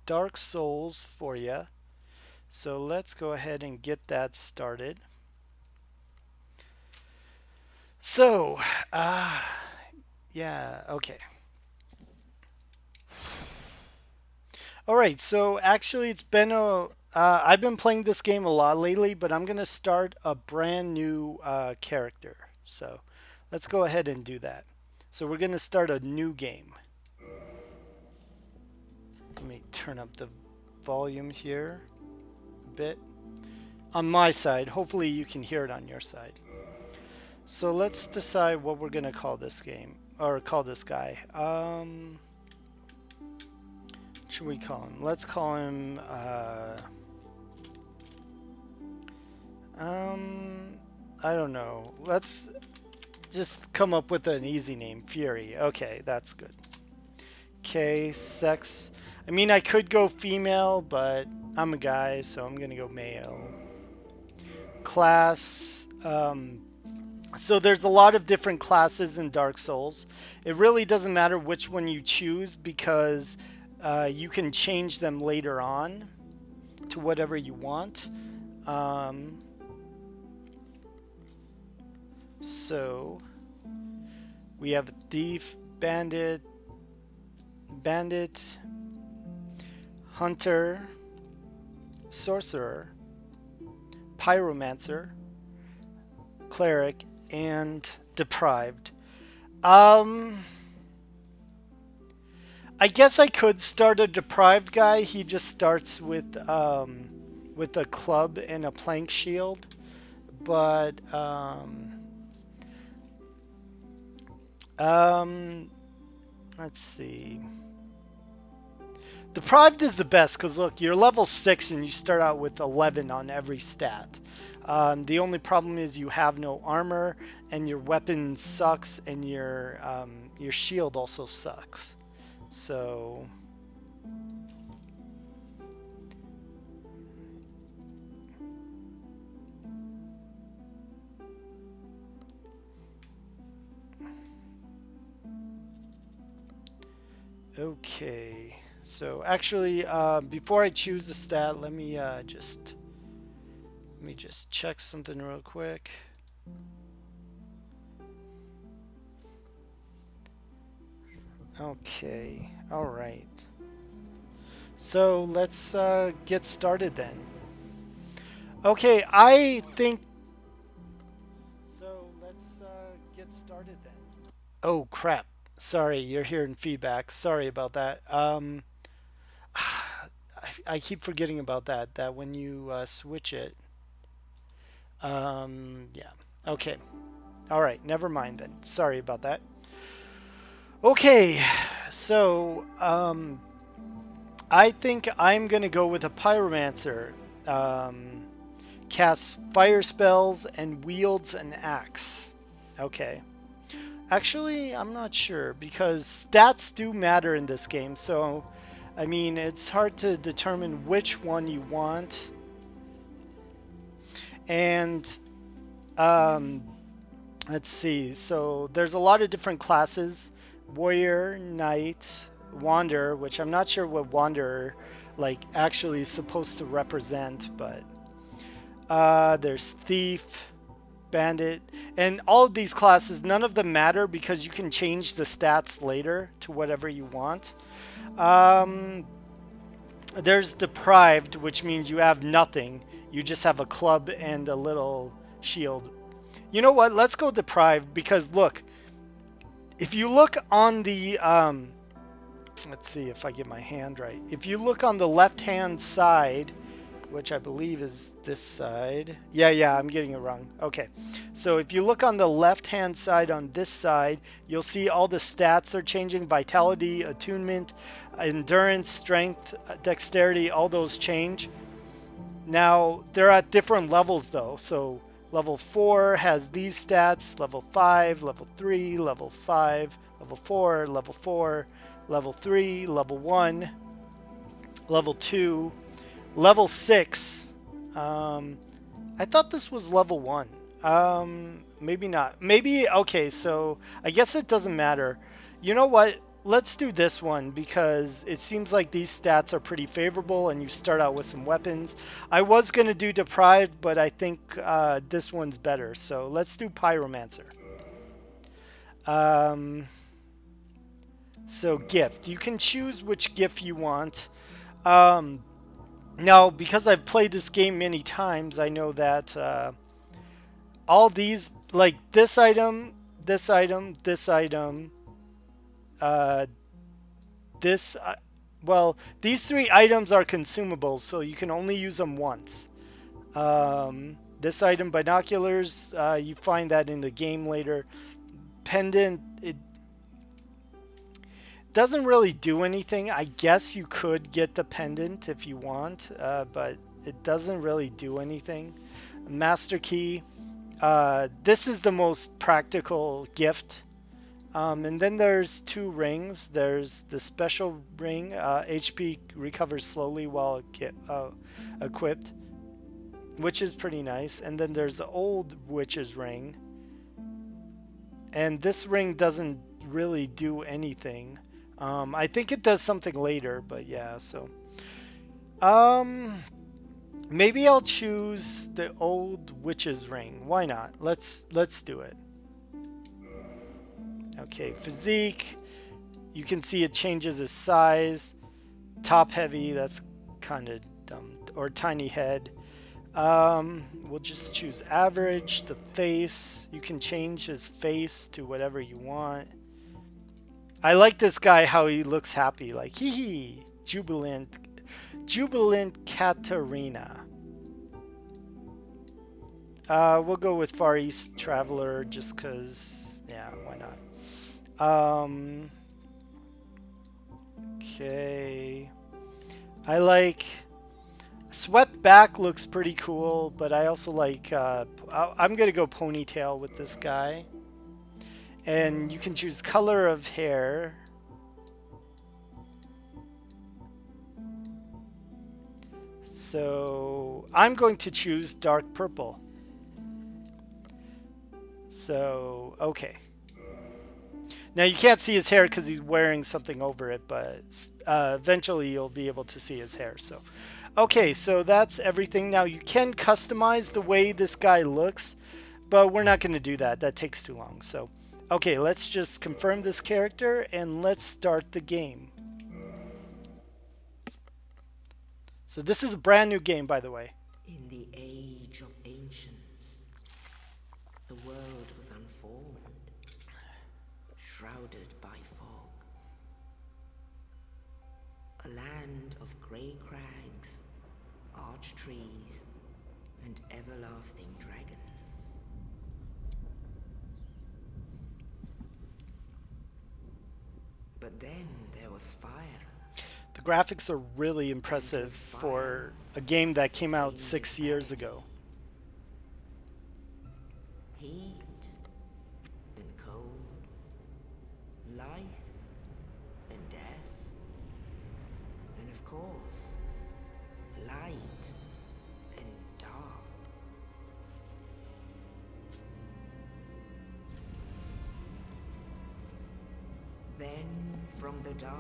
Dark Souls for you. So let's go ahead and get that started. So, uh, yeah, okay. All right, so actually, I've been playing this game a lot lately, but I'm going to start a brand new character. So let's go ahead and do that. So we're going to start a new game. Let me turn up the volume here a bit. On my side, hopefully you can hear it on your side. So let's decide what we're going to call this game, or call this guy. What should we call him? Let's call him, I don't know. Let's just come up with an easy name. Fury. Okay, that's good. Okay, sex. I mean, I could go female, but I'm a guy, so I'm gonna go male. Class. So there's a lot of different classes in Dark Souls. It really doesn't matter which one you choose because you can change them later on to whatever you want. Um, so we have thief, bandit, hunter, sorcerer, pyromancer, cleric, and deprived. Um, I guess I could start a deprived guy. He just starts with a club and a plank shield, but um, let's see. Deprived is the best because look, you're level 6 and you start out with 11 on every stat. The only problem is you have no armor and your weapon sucks and your shield also sucks. So okay. So actually, before I choose the stat, let me just check something real quick. Okay. All right. So let's get started then. Okay, I think. So let's get started then. Oh crap! Sorry, you're hearing feedback. Sorry about that. I keep forgetting about that. That when you switch it. Yeah. Okay. All right. Never mind then. Sorry about that. Okay. So I think I'm gonna go with a pyromancer. Um, Casts fire spells and wields an axe. Okay. Actually, I'm not sure because stats do matter in this game. So, I mean, it's hard to determine which one you want. And um, let's see. So, there's a lot of different classes: warrior, knight, wanderer, which I'm not sure what wanderer like actually is supposed to represent, but there's thief, bandit, and all of these classes, none of them matter because you can change the stats later to whatever you want. Um, there's deprived, which means you have nothing. You just have a club and a little shield. You know what? Let's go deprived because look, if you look on the let's see if I get my hand right. If you look on the left hand side, which I believe is this side. Yeah, I'm getting it wrong. Okay. So if you look on the left-hand side on this side, you'll see all the stats are changing. Vitality, attunement, endurance, strength, dexterity, all those change. Now, they're at different levels though. So level 4 has these stats, level 5, level 3, level 5, level 4, level 4, level 3, level 1, level 2, level 6. I thought this was level 1. Maybe not. Maybe, okay, so I guess it doesn't matter. You know what? let's do this one because it seems like these stats are pretty favorable and you start out with some weapons. I was going to do Deprived, but I think this one's better. So let's do Pyromancer. So gift. You can choose which gift you want. Now, because I've played this game many times, I know that all these, like this item, this item, this item, this, well, these three items are consumables, so you can only use them once. This item, binoculars, you find that in the game later. Pendant, it doesn't really do anything. I guess you could get the pendant if you want, but it doesn't really do anything. Master key, this is the most practical gift. And then there's two rings. There's the special ring, HP recovers slowly while equipped, which is pretty nice. And then there's the old witch's ring, and this ring doesn't really do anything. I think it does something later, but yeah. So maybe I'll choose the old witch's ring. Why not? Let's do it. Okay, physique. You can see it changes its size. Top heavy, that's kind of dumb. Or tiny head. We'll just choose average. The face, you can change his face to whatever you want. I like this guy, how he looks happy, like hee hee, jubilant Katarina. We'll go with Far East Traveler just because, yeah, why not? Okay. I like Swept Back, looks pretty cool, but I also like I'm gonna go ponytail with this guy. And you can choose color of hair. So I'm going to choose dark purple. So, okay. Now you can't see his hair because he's wearing something over it, but eventually you'll be able to see his hair. So, okay, so that's everything. Now you can customize the way this guy looks, but we're not going to do that. That takes too long. So, okay, let's just confirm this character and let's start the game. So this is a brand new game, by the way. In the age of ancients, the world was unformed, shrouded by fog. A land of grey crags, arch trees, and everlasting dragons. But then there was fire. The graphics are really impressive for a game that came out 6 years ago. Heat and cold, life and death, and of course, light and dark. Then from the dark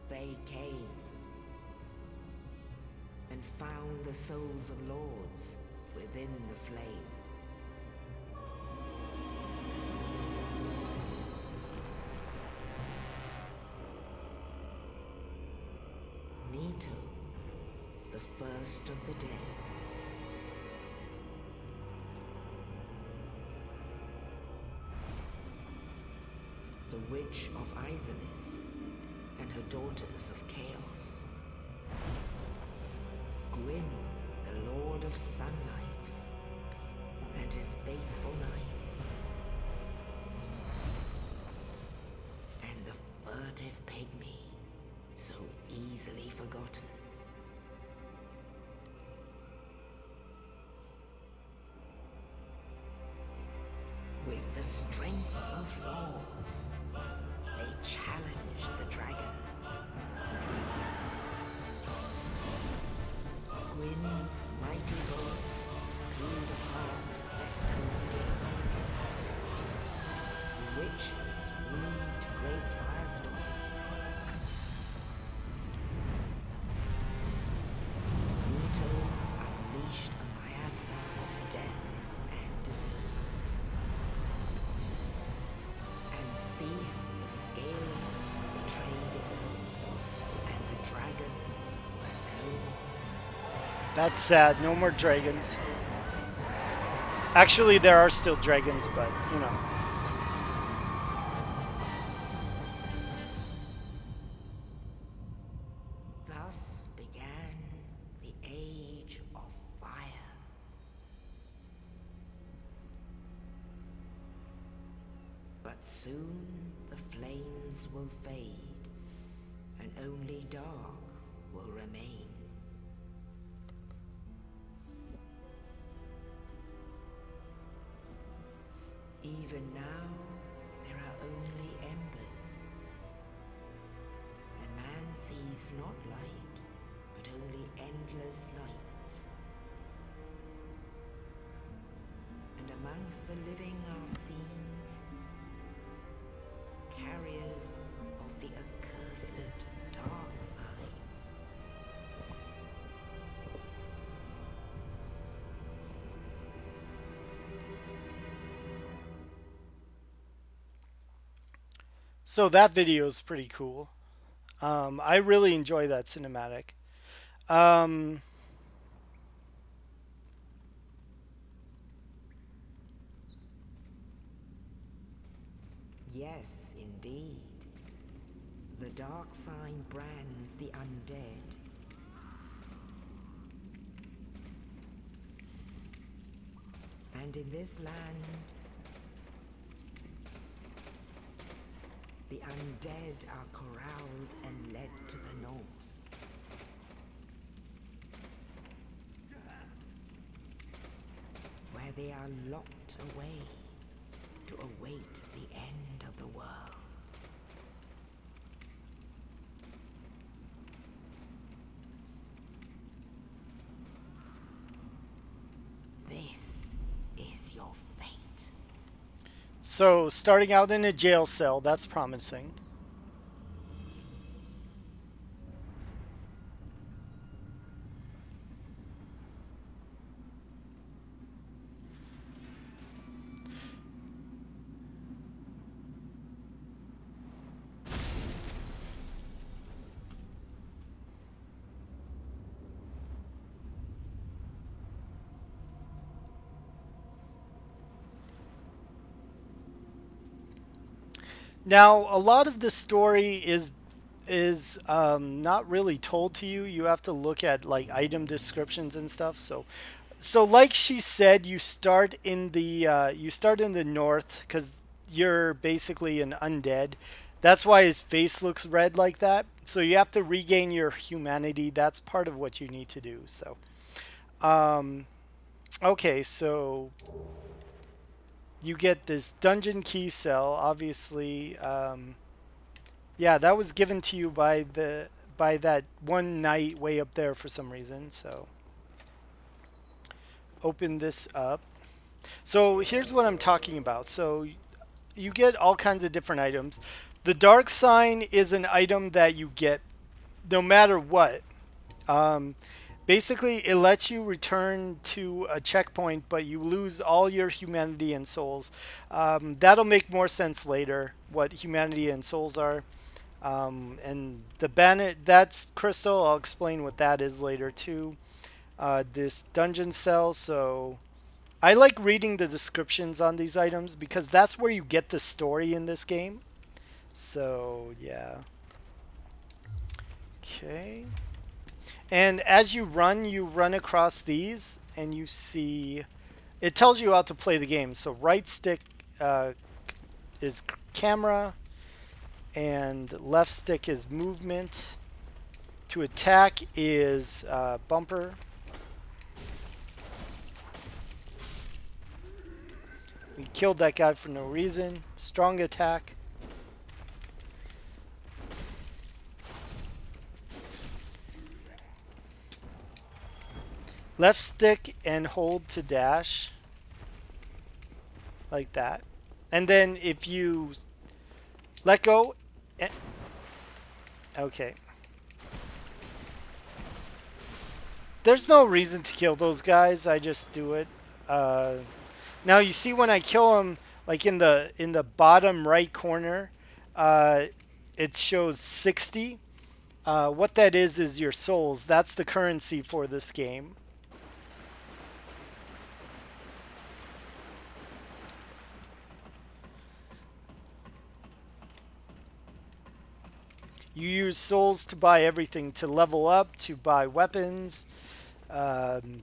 they came and found the souls of lords within the flame. Nito, the first of the dead. The Witch of Izalith and her daughters of chaos. Gwyn, the Lord of Sunlight, and his faithful knights. And the furtive pygmy, so easily forgotten. With the strength of lords, they challenged the dragons. Gwyn's mighty bullets peeled apart their stone spears. The witches weaved great fire stones. Nito unleashed a miasma of death and disease. And Seath the Scaleless betrayed his own, and the dragons were no more. That's sad. No more dragons. Actually, there are still dragons, but, you know. Thus began the Age of Fire. But soon the flames will fade, and only dark will remain. Even now, there are only embers, and man sees not light, but only endless nights. And amongst the living are seen carriers of the accursed dark side. So that video is pretty cool. I really enjoy that cinematic. Um, Yes, indeed. The dark sign brands the undead. And in this land, the undead are corralled and led to the north. Where they are locked away to await the end of the world. This is your fate. so starting out in a jail cell, that's promising. Now, a lot of the story is not really told to you. You have to look at like item descriptions and stuff. So like she said, you start in the north because you're basically an undead. That's why his face looks red like that. So you have to regain your humanity. That's part of what you need to do. So, um, okay, so you get this dungeon key cell. Obviously, yeah, that was given to you by that one knight way up there for some reason. So open this up. So here's what I'm talking about. So you get all kinds of different items. The dark sign is an item that you get no matter what. Um, Basically, it lets you return to a checkpoint, but you lose all your humanity and souls. That'll make more sense later, what humanity and souls are. And the bandit, that's crystal. I'll explain what that is later too. This dungeon cell. So I like reading the descriptions on these items because that's where you get the story in this game. So yeah. Okay. And as you run across these, and you see, it tells you how to play the game. So right stick is camera, and left stick is movement. To attack is bumper. We killed that guy for no reason. Strong attack. Left stick and hold to dash. Like that. And then if you let go Eh, okay. There's no reason to kill those guys. I just do it. Uh, Now you see when I kill him, like in the bottom right corner, uh, it shows 60. What that is your souls. That's the currency for this game. You use souls to buy everything, to level up, to buy weapons, um,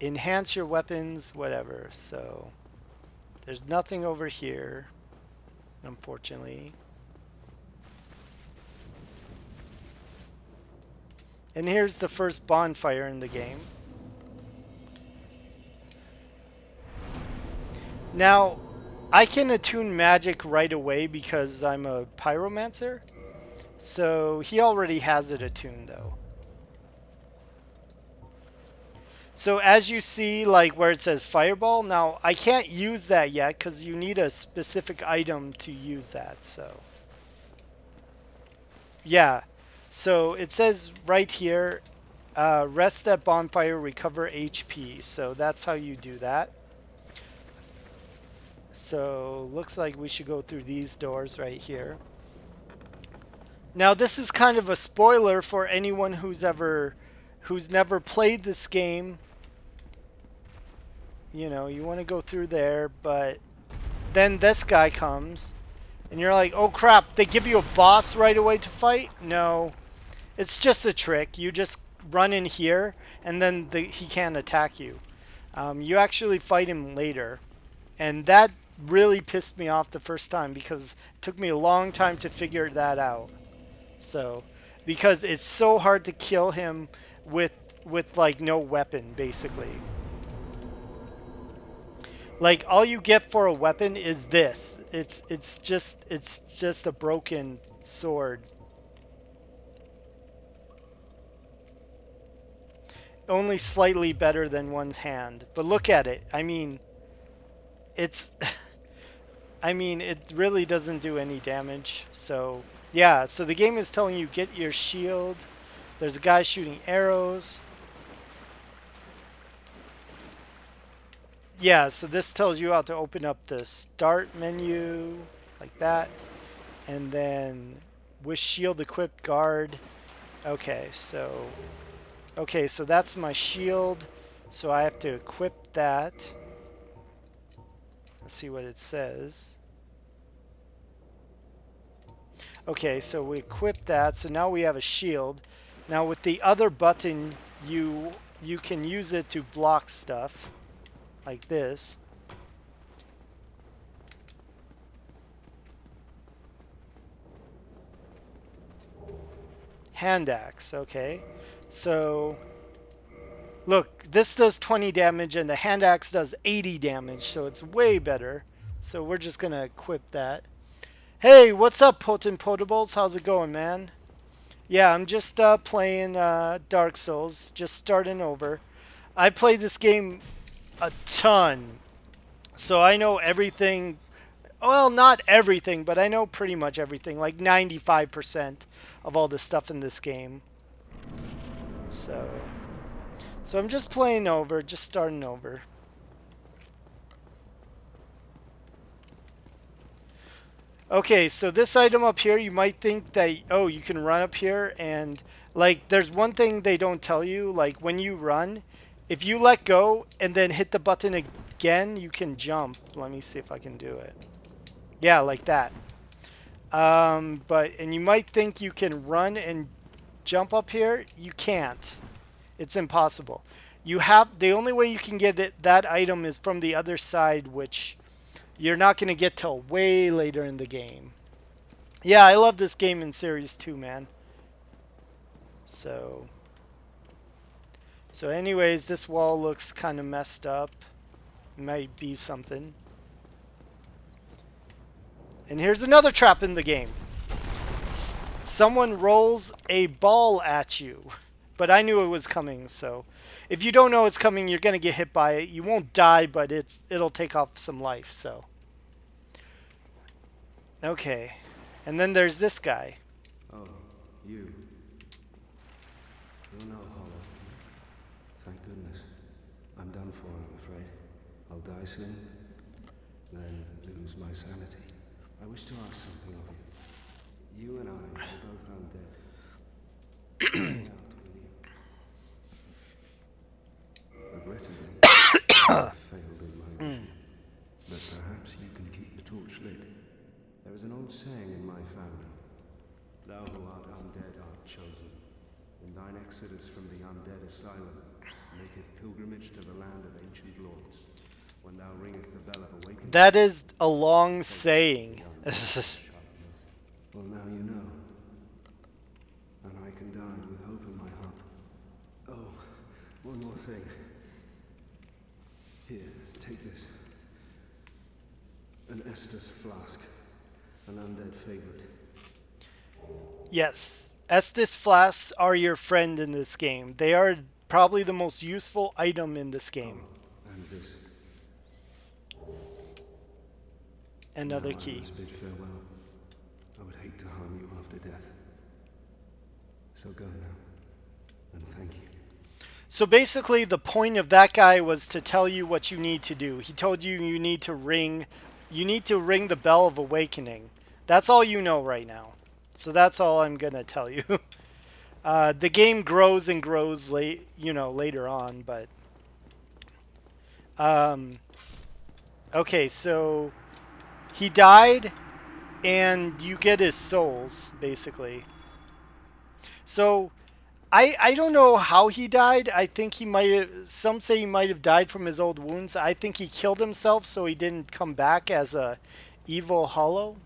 enhance your weapons, whatever. So there's nothing over here, unfortunately. And here's the first bonfire in the game. Now, I can attune magic right away because I'm a pyromancer. So he already has it attuned though. So as you see, like where it says fireball, now I can't use that yet because you need a specific item to use that. So yeah, so it says right here, rest at bonfire, recover HP. So that's how you do that. So looks like we should go through these doors right here. Now this is kind of a spoiler for anyone who's never played this game. You know, you want to go through there, but then this guy comes and you're like, "Oh crap, they give you a boss right away to fight?" No. It's just a trick. You just run in here and then he can't attack you. You actually fight him later. And that really pissed me off the first time because it took me a long time to figure that out. So, because it's so hard to kill him with like no weapon basically. Like all you get for a weapon is this. It's just a broken sword. Only slightly better than one's hand. But look at it. I mean, it's I mean, it really doesn't do any damage. So, yeah, so the game is telling you get your shield. There's a guy shooting arrows. Yeah, so this tells you how to open up the start menu like that. And then with shield equipped guard. Okay, so that's my shield. So I have to equip that. Let's see what it says. Okay, so we equip that. So now we have a shield. Now with the other button, you can use it to block stuff like this. Hand axe, okay. So look, this does 20 damage and the hand axe does 80 damage, so it's way better. So we're just gonna equip that. Hey, what's up, Potent Potables? How's it going, man? Yeah, I'm just playing Dark Souls, just starting over. I played this game a ton, so I know everything. Well, not everything, but I know pretty much everything, like 95% of all the stuff in this game. So I'm just playing over, just starting over. Okay, so this item up here, you might think that, oh, you can run up here and, like, there's one thing they don't tell you, like, when you run, if you let go and then hit the button again, you can jump. Let me see if I can do it. Yeah, like that. And you might think you can run and jump up here. You can't. It's impossible. The only way you can get that item is from the other side, which you're not going to get till way later in the game. Yeah, I love this game in Series 2, man. So anyways, this wall looks kind of messed up. Might be something. And here's another trap in the game. Someone rolls a ball at you. But I knew it was coming, so if you don't know it's coming, you're going to get hit by it. You won't die, but it'll take off some life, so. Okay. And then there's this guy. Oh, you. You're no hollow. Thank goodness. I'm done for, I'm afraid. I'll die soon, then lose my sanity. I wish to ask something of you. You and I are both undead. Now, will you? Regrettably, I failed in my mission. But perhaps you can keep the torch lit. There is an old saying in my family. Thou who art undead art chosen. And thine exodus from the undead asylum maketh pilgrimage to the land of ancient lords. When thou ringest the bell of awakening... That is a long saying. Well, now you know. And I can die with hope in my heart. Oh, one more thing. Here, take this. An Estus flask. An undead favorite. Yes, Estus flasks are your friend in this game. They are probably the most useful item in this game. And this. Another Now key. I must bid farewell. I would hate to harm you after death. So go now. And thank you. So basically the point of that guy was to tell you what you need to do. He told you you need to ring the bell of awakening. That's all you know right now. So that's all I'm going to tell you. The game grows and grows later on, but okay, so he died and you get his souls basically. So I don't know how he died. I think he might have, some say he might have died from his old wounds. I think he killed himself so he didn't come back as a evil hollow.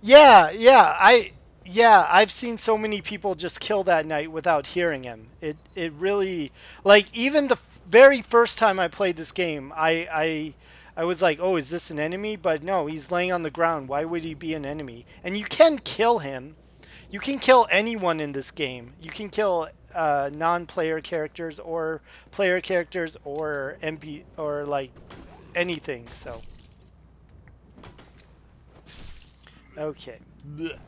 Yeah, I've seen so many people just kill that knight without hearing him. It really, like, even the very first time I played this game, I was like, oh, is this an enemy? But no, he's laying on the ground. Why would he be an enemy? And you can kill him. You can kill anyone in this game. You can kill non-player characters or player characters or MP or like anything. So okay. Blech.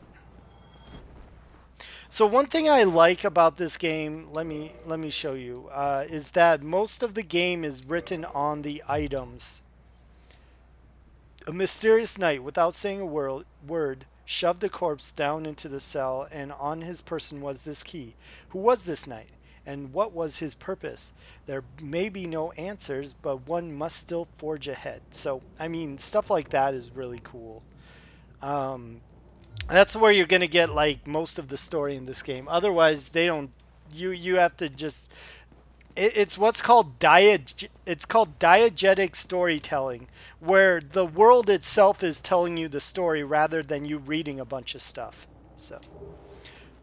So one thing I like about this game, let me show you, is that most of the game is written on the items. A mysterious knight, without saying a word, shoved the corpse down into the cell, and on his person was this key. Who was this knight, and what was his purpose? There may be no answers, but one must still forge ahead. So, I mean, stuff like that is really cool. That's where you're going to get, like, most of the story in this game. Otherwise, they don't... You have to just... It's what's called diegetic storytelling, where the world itself is telling you the story rather than you reading a bunch of stuff. So,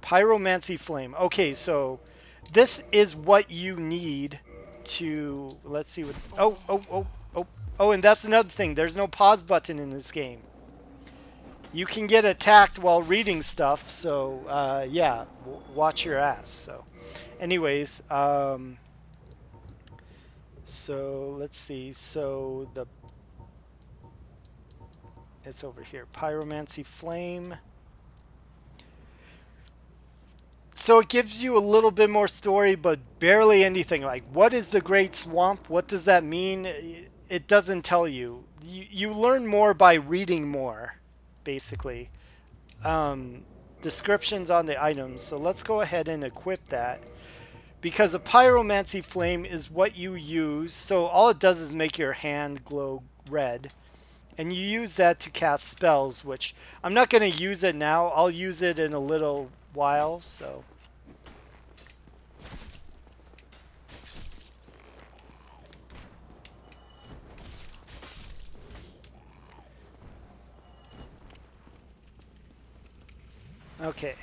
Pyromancy Flame. Okay, so this is what you need to... Let's see what... Oh, and that's another thing. There's no pause button in this game. You can get attacked while reading stuff, so yeah, watch your ass. So, anyways, so let's see. So it's over here. Pyromancy Flame. So it gives you a little bit more story, but barely anything. Like, what is the Great Swamp? What does that mean? It doesn't tell you. You learn more by reading more, basically. Descriptions on the items. So let's go ahead and equip that. Because a Pyromancy Flame is what you use. So all it does is make your hand glow red. And you use that to cast spells, which I'm not going to use it now. I'll use it in a little while, so... Okay.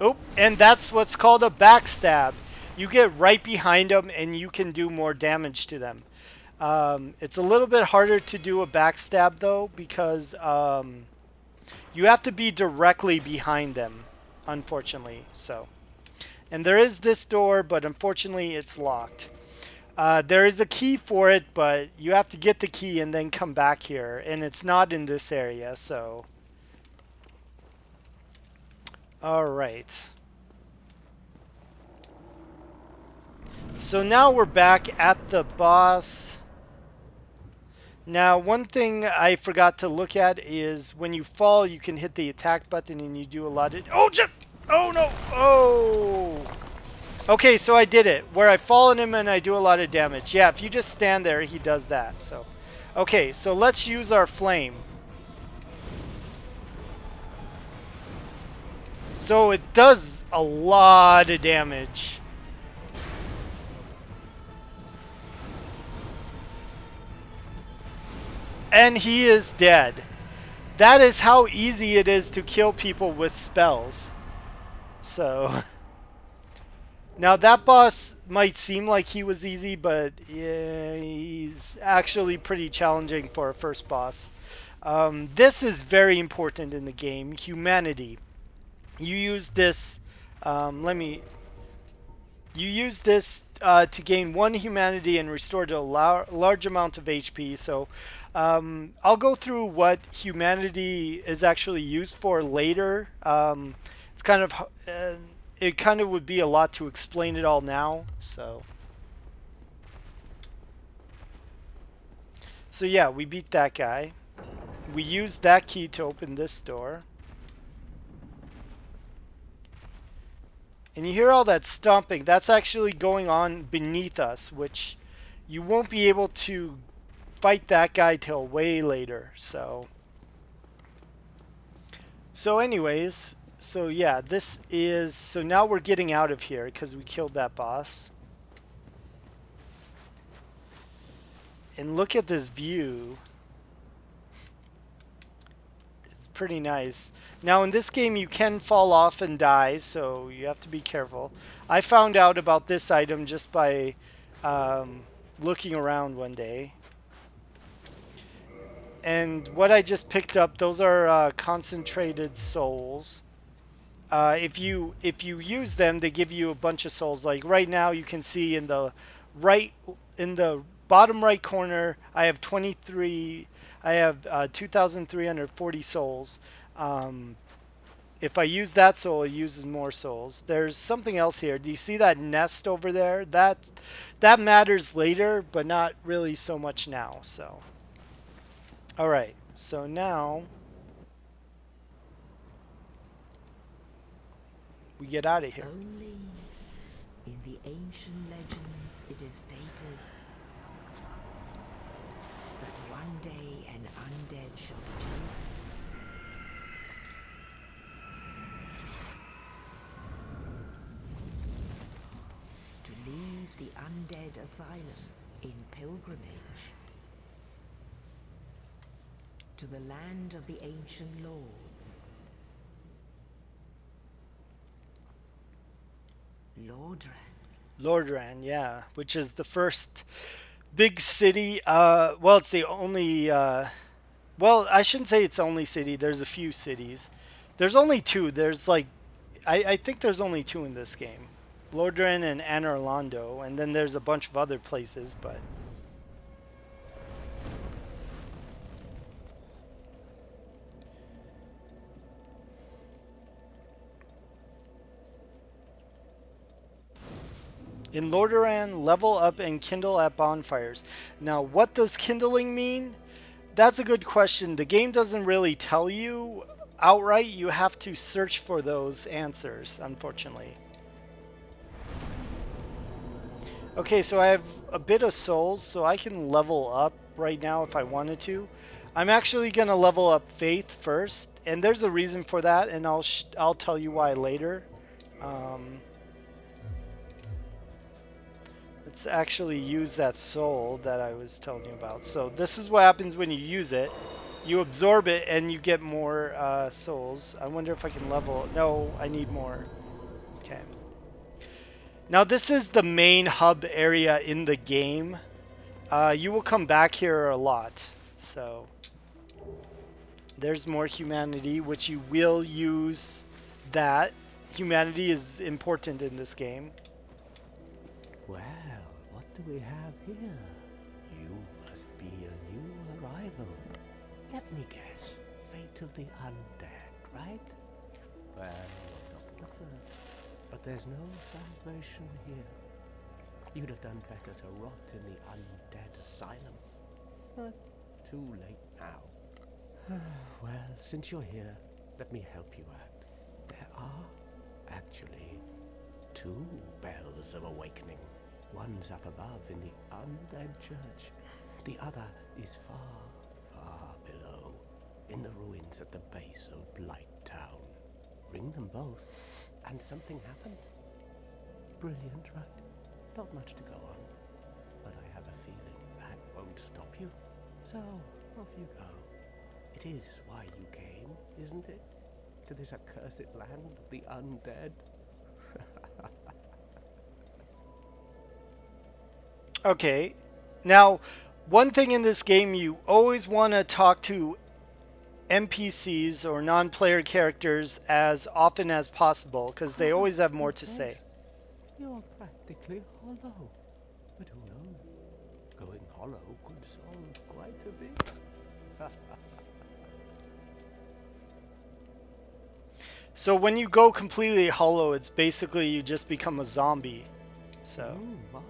Oh, and that's what's called a backstab. You get right behind them and you can do more damage to them. It's a little bit harder to do a backstab though, because you have to be directly behind them, unfortunately. So, and there is this door, but unfortunately it's locked. There is a key for it, but you have to get the key and then come back here, and it's not in this area, so... Alright. So now we're back at the boss. Now, one thing I forgot to look at is when you fall, you can hit the attack button and you do a lot of... Oh, oh no! Oh! Okay, so I did it. Where I fall on him and I do a lot of damage. Yeah, if you just stand there, he does that. So, okay, so let's use our flame. So it does a lot of damage. And he is dead. That is how easy it is to kill people with spells. So... Now that boss might seem like he was easy, but yeah, he's actually pretty challenging for a first boss. This is very important in the game. Humanity. You use this. You use this to gain 1 humanity and restore to a large amount of HP. So I'll go through what humanity is actually used for later. It's kind of it kind of would be a lot to explain it all now. So yeah, we beat that guy. We used that key to open this door. And you hear all that stomping. That's actually going on beneath us, which you won't be able to fight that guy till way later. So anyways, so yeah, this is... So now we're getting out of here because we killed that boss. And look at this view. It's pretty nice. Now in this game you can fall off and die, so you have to be careful. I found out about this item just by looking around one day. And what I just picked up, those are concentrated souls. If you use them, they give you a bunch of souls. Like right now, you can see in the bottom right corner, I have 23. I have 2,340 souls. If I use that soul, it uses more souls. There's something else here. Do you see that nest over there? That matters later, but not really so much now. So, all right. So now we get out of here. Only in the ancient legends it is stated that one day an undead shall be chosen. To leave the undead asylum in pilgrimage to the land of the ancient lords. Lordran, yeah, which is the first big city. Well, it's the only... well, I shouldn't say it's the only city. There's a few cities. There's only 2. There's like... I think there's only 2 in this game. Lordran and Anor Londo. And then there's a bunch of other places, but... In Lordaeron, level up and kindle at bonfires. Now, what does kindling mean? That's a good question. The game doesn't really tell you outright. You have to search for those answers, unfortunately. Okay, so I have a bit of souls, so I can level up right now if I wanted to. I'm actually going to level up Faith first, and there's a reason for that, and I'll tell you why later. Let's actually use that soul that I was telling you about. So this is what happens when you use it. You absorb it and you get more souls. I wonder if I can level... No, I need more. Okay. Now this is the main hub area in the game. You will come back here a lot. So there's more humanity, which you will use that. Humanity is important in this game. Well, what do we have here? You must be a new arrival. Let me guess. Fate of the undead, right? Well, you're not the first. But there's no salvation here. You'd have done better to rot in the undead asylum. But too late now. Well, since you're here, let me help you out. There are actually 2 bells of awakening. One's up above in the undead church. The other is far, far below, in the ruins at the base of Blight Town. Ring them both, and something happens. Brilliant, right? Not much to go on, but I have a feeling that won't stop you. So, off you go. It is why you came, isn't it? To this accursed land of the undead? Okay. Now, one thing in this game, you always want to talk to NPCs or non-player characters as often as possible because they always have more to say. You're practically hollow. But who knows? Going hollow could solve quite a bit. So when you go completely hollow, it's basically you just become a zombie. So What?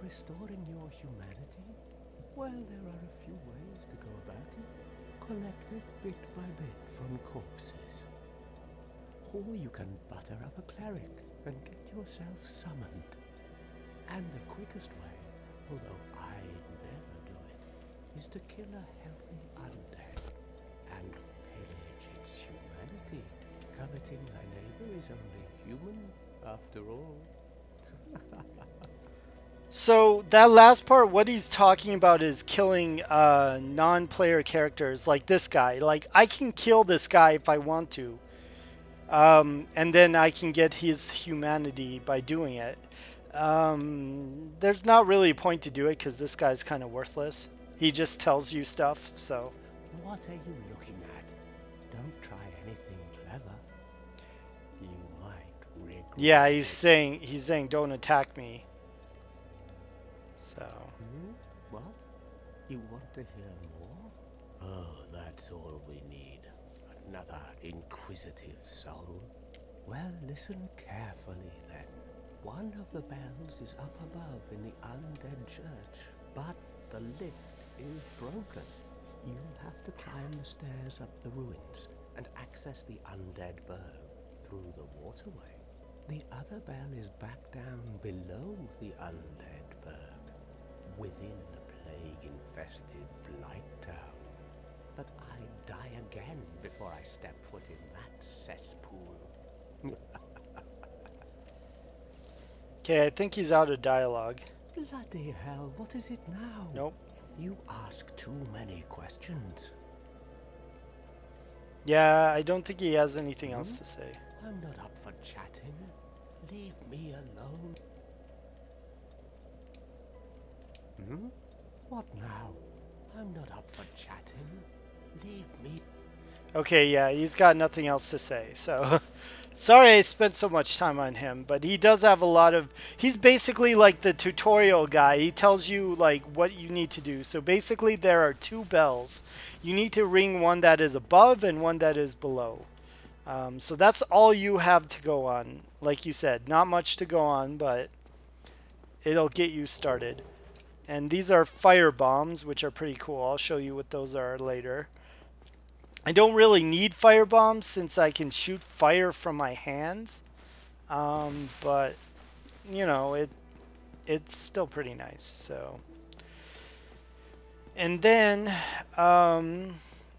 Restoring your humanity? Well, there are a few ways to go about it. Collected bit by bit from corpses. Or you can butter up a cleric and get yourself summoned. And the quickest way, although I never do it, is to kill a healthy undead and pillage its humanity. Coveting thy neighbor is only human, after all. So that last part, what he's talking about is killing non-player characters like this guy. Like I can kill this guy if I want to, and then I can get his humanity by doing it. There's not really a point to do it because this guy's kind of worthless. He just tells you stuff. So What are you looking at? Don't try anything clever. You might regret yeah, it. he's saying don't attack me. So What? You want to hear more? Oh, that's all we need. Another inquisitive soul. Well, listen carefully then. One of the bells is up above in the undead church, but the lift is broken. You'll have to climb the stairs up the ruins and access the undead burg through the waterway. The other bell is back down below the undead burg, within the plague-infested Blight Town. But I'd die again before I step foot in that cesspool. okay, I think he's out of dialogue. Bloody hell, what is it now? Nope. You ask too many questions. Yeah, I don't think he has anything else to say. I'm not up for chatting. Leave me alone. What now? I'm not up for chatting. Leave me. Okay, yeah, he's got nothing else to say. So, sorry I spent so much time on him, but he does have a lot of... He's basically like the tutorial guy. He tells you like what you need to do. So basically there are 2 bells. You need to ring one that is above and one that is below. So that's all you have to go on. Like you said, not much to go on, but it'll get you started. And these are fire bombs, which are pretty cool. I'll show you what those are later. I don't really need fire bombs since I can shoot fire from my hands. But, you know, it's still pretty nice. So, and then,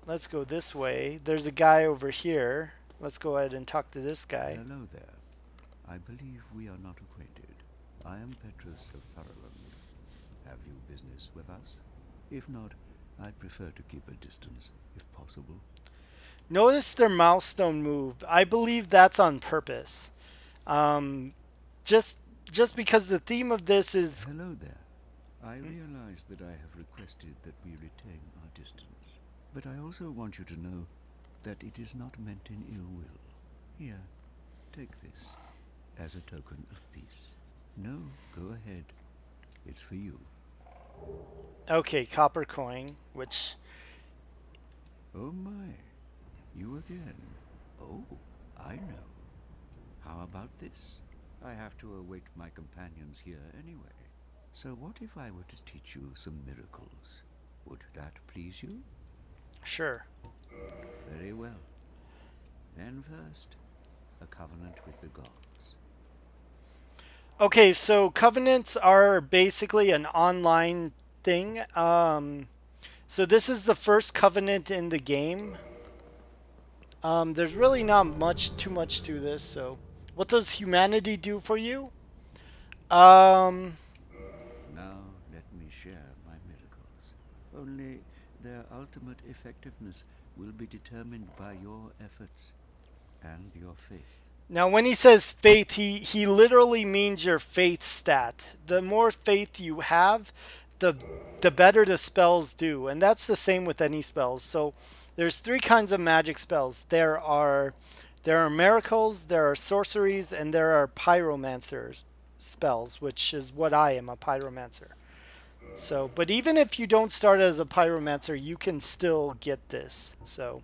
let's go this way. There's a guy over here. Let's go ahead and talk to this guy. Hello there. I believe we are not acquainted. I am Petrus of Tharaland. Have you business with us? If not, I'd prefer to keep a distance, if possible. Notice their milestone move. I believe that's on purpose. Just because the theme of this is... Hello there. I realize that I have requested that we retain our distance. But I also want you to know that it is not meant in ill will. Here, take this as a token of peace. No, go ahead. It's for you. Okay, copper coin, which... Oh my, you again. Oh, I know. How about this? I have to await my companions here anyway. So what if I were to teach you some miracles? Would that please you? Sure. Very well. Then first, a covenant with the gods. Okay, so covenants are basically an online thing. So this is the first covenant in the game. There's really not too much to this. So, what does humanity do for you? Um, Now let me share my miracles. Only their ultimate effectiveness will be determined by your efforts and your faith. Now, when he says faith, he literally means your faith stat. The more faith you have, the better the spells do, and that's the same with any spells. So, there's three kinds of magic spells. There are miracles, there are sorceries, and there are pyromancers spells, which is what I am, a pyromancer. So, but even if you don't start as a pyromancer, you can still get this. So.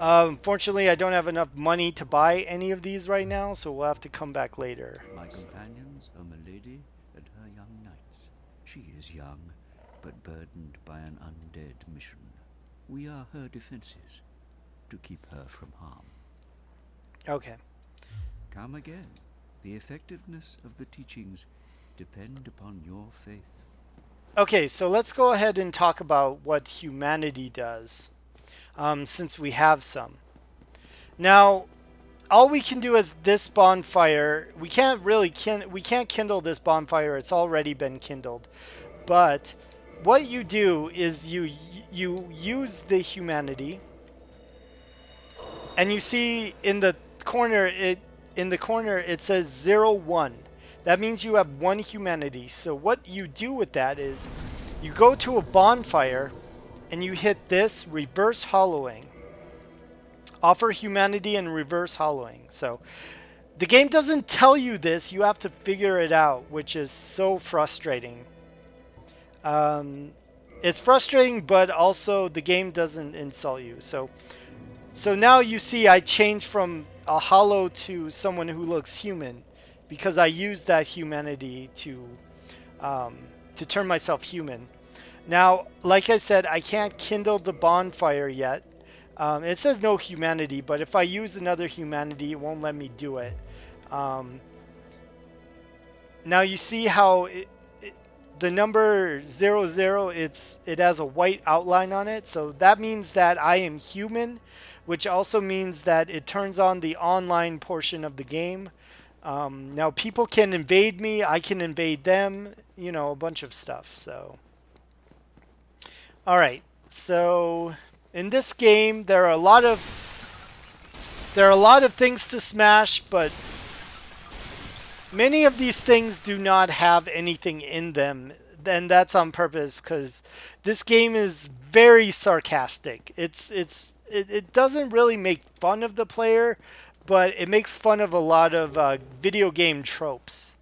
Unfortunately, I don't have enough money to buy any of these right now, so we'll have to come back later. My companions are Milady and her young knights. She is young, but burdened by an undead mission. We are her defenses, to keep her from harm. Okay. Come again. The effectiveness of the teachings depend upon your faith. Okay, so let's go ahead and talk about what humanity does, since we have some. Now, all we can do is this bonfire. We can't kindle this bonfire. It's already been kindled. But what you do is you use the humanity, and you see in the corner it says 0-1. That means you have one humanity. So what you do with that is you go to a bonfire and you hit this reverse hollowing. Offer humanity and reverse hollowing. So the game doesn't tell you this. You have to figure it out, which is so frustrating. It's frustrating, but also the game doesn't insult you. So now you see I changed from a hollow to someone who looks human because I used that humanity to turn myself human. Now, like I said, I can't kindle the bonfire yet. It says no humanity, but if I use another humanity, it won't let me do it. Now you see how the number 00, it has a white outline on it, so that means that I am human, which also means that it turns on the online portion of the game. Now people can invade me, I can invade them, a bunch of stuff. So, all right. So in this game, there are a lot of things to smash, but many of these things do not have anything in them. And that's on purpose because this game is very sarcastic. It doesn't really make fun of the player, but it makes fun of a lot of video game tropes.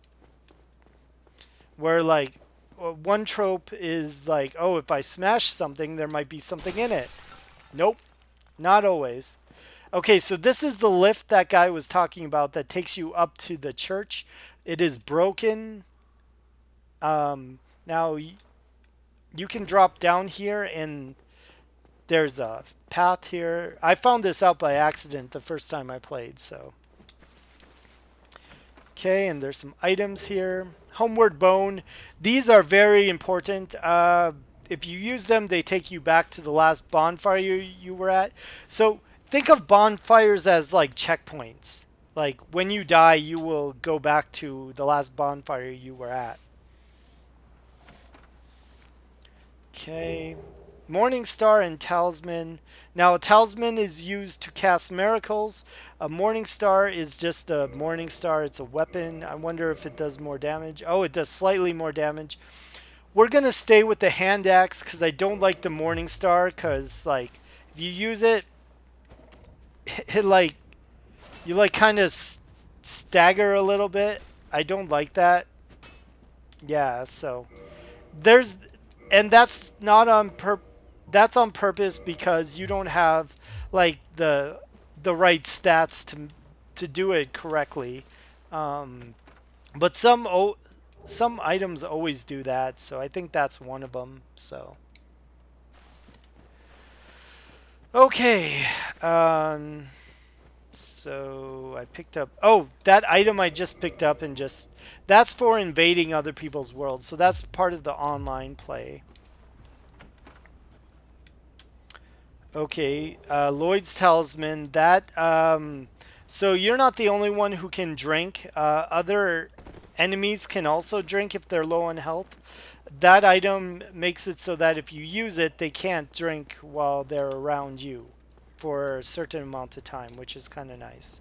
Where, like, one trope is like, oh, if I smash something, there might be something in it. Nope, not always. Okay, so this is the lift that guy was talking about that takes you up to the church. It is broken. Now, you can drop down here, and there's a path here. I found this out by accident the first time I played, so. Okay, and there's some items here. Homeward Bone. These are very important. If you use them, they take you back to the last bonfire you were at. So think of bonfires as like checkpoints. Like when you die, you will go back to the last bonfire you were at. Okay. Morning Star and Talisman. Now, a Talisman is used to cast miracles. A Morning Star is just a Morning Star. It's a weapon. I wonder if it does more damage. Oh, it does slightly more damage. We're going to stay with the hand axe because I don't like the Morning Star because, like, if you use it, you, like, kind of stagger a little bit. I don't like that. Yeah, so there's, and that's not on that's on purpose because you don't have like the right stats to do it correctly. Um, but some items always do that, so I think that's one of them. So okay, so I picked up. Oh, that item I just picked up and just that's for invading other people's worlds. So that's part of the online play. Okay, Lloyd's Talisman. That so you're not the only one who can drink. Other enemies can also drink if they're low on health. That item makes it so that if you use it, they can't drink while they're around you for a certain amount of time, which is kind of nice.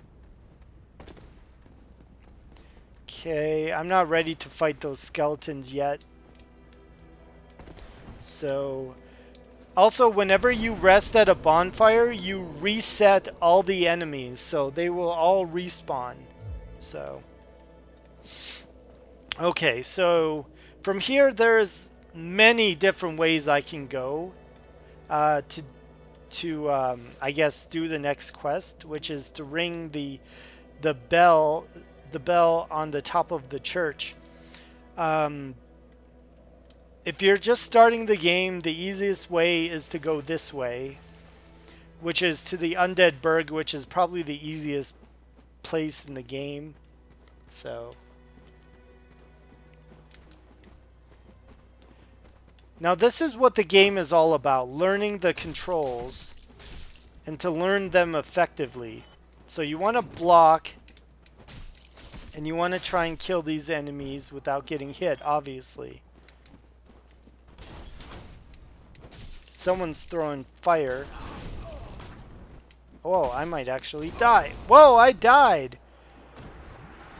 Okay, I'm not ready to fight those skeletons yet. So also, whenever you rest at a bonfire, you reset all the enemies, so they will all respawn. So, okay, so from here, there's many different ways I can go to I guess do the next quest, which is to ring the bell on the top of the church. If you're just starting the game, the easiest way is to go this way, which is to the Undead Burg, which is probably the easiest place in the game. So now this is what the game is all about, learning the controls and to learn them effectively. So you want to block and you want to try and kill these enemies without getting hit, obviously. Someone's throwing fire. Oh, I might actually die. Whoa, I died!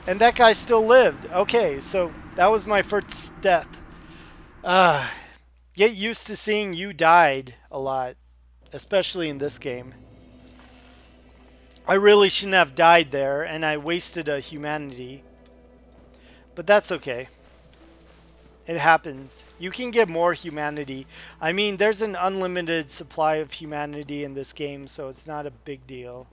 And that guy still lived. Okay, so that was my first death. Get used to seeing you died a lot, especially in this game. I really shouldn't have died there, and I wasted a humanity. But that's okay. It happens. You can get more humanity. I mean, there's an unlimited supply of humanity in this game, so it's not a big deal.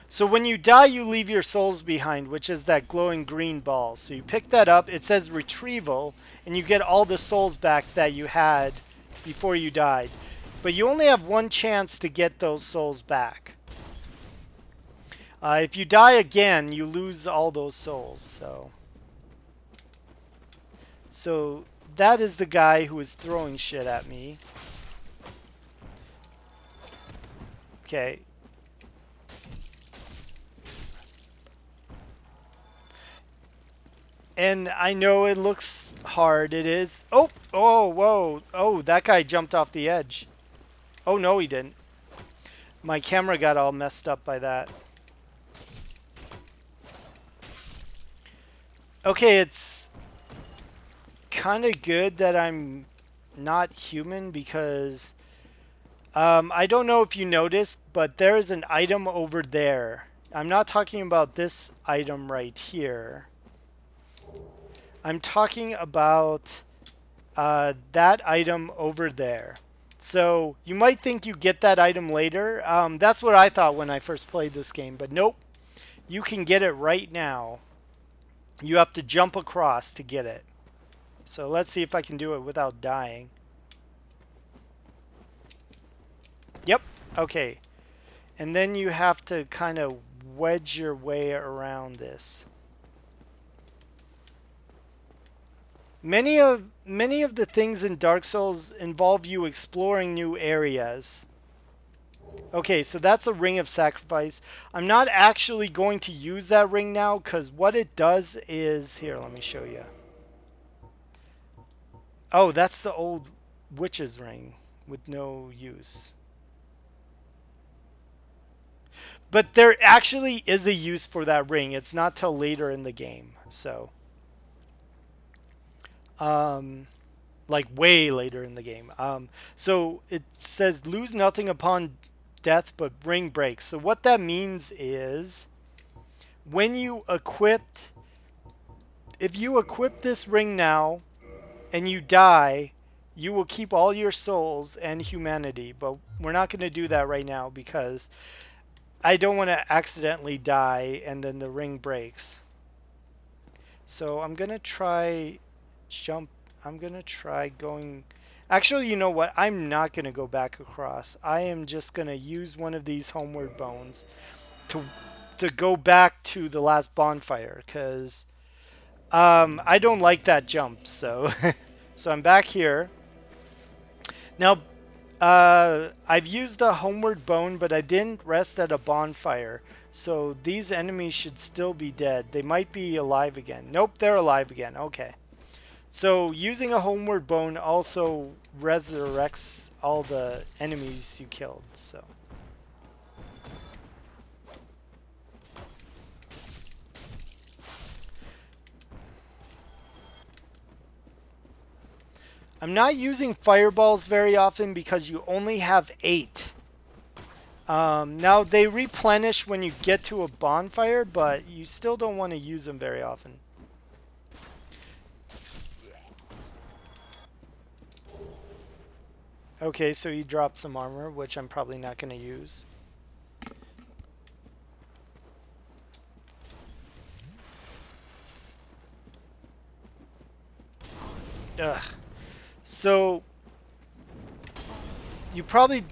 So when you die, you leave your souls behind, which is that glowing green ball. So you pick that up, it says retrieval, and you get all the souls back that you had before you died. But you only have one chance to get those souls back. If you die again, you lose all those souls. So that is the guy who is throwing shit at me. Okay. And I know it looks hard. It is. Oh, oh, whoa. Oh, that guy jumped off the edge. Oh, no, he didn't. My camera got all messed up by that. Okay, it's kind of good that I'm not human because I don't know if you noticed, but there is an item over there. I'm not talking about this item right here. I'm talking about that item over there. So you might think you get that item later. That's what I thought when I first played this game, but nope. You can get it right now. You have to jump across to get it. So let's see if I can do it without dying. Yep, okay. And then you have to kind of wedge your way around this. Many of the things in Dark Souls involve you exploring new areas. Okay, so that's a ring of sacrifice. I'm not actually going to use that ring now because what it does is... Here, let me show you. Oh, that's the old witch's ring with no use. But there actually is a use for that ring. It's not till later in the game. So, like way later in the game. So it says lose nothing upon death, but ring breaks. So what that means is when you equipped, if you equip this ring now and you die, you will keep all your souls and humanity. But we're not going to do that right now because I don't want to accidentally die and then the ring breaks. So I'm going to try jump. I'm going to try going. Actually, you know what? I'm not going to go back across. I am just going to use one of these homeward bones to go back to the last bonfire because I don't like that jump. So so I'm back here. Now I've used a homeward bone, but I didn't rest at a bonfire. So these enemies should still be dead. They might be alive again. Nope, they're alive again. Okay. So using a homeward bone also resurrects all the enemies you killed. So I'm not using fireballs very often because you only have 8. Now they replenish when you get to a bonfire, but you still don't want to use them very often. Okay, so he dropped some armor, which I'm probably not going to use. Ugh. So you're probably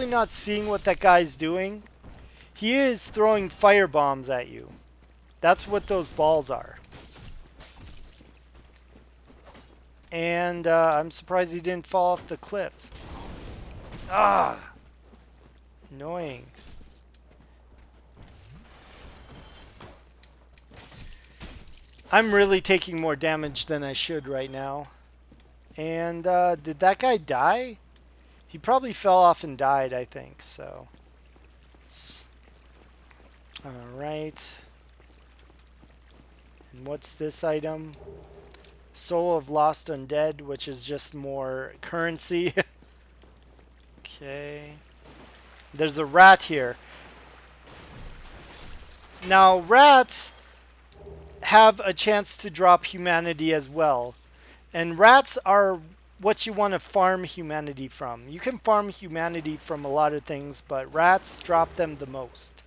not seeing what that guy's doing. He is throwing fire bombs at you. That's what those balls are. And I'm surprised he didn't fall off the cliff. Ah! Annoying. I'm really taking more damage than I should right now. And did that guy die? He probably fell off and died, I think, so. Alright. And what's this item? Soul of Lost Undead, which is just more currency. Okay. There's a rat here. Now, rats have a chance to drop humanity as well. And rats are what you want to farm humanity from. You can farm humanity from a lot of things, but rats drop them the most.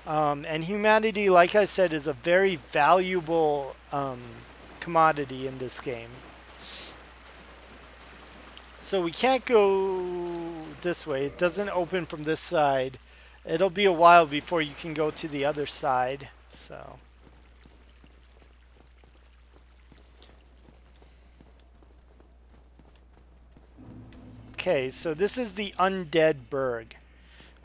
And humanity, like I said, is a very valuable commodity in this game. So we can't go this way. It doesn't open from this side. It'll be a while before you can go to the other side. So. Okay, so this is the Undead Burg,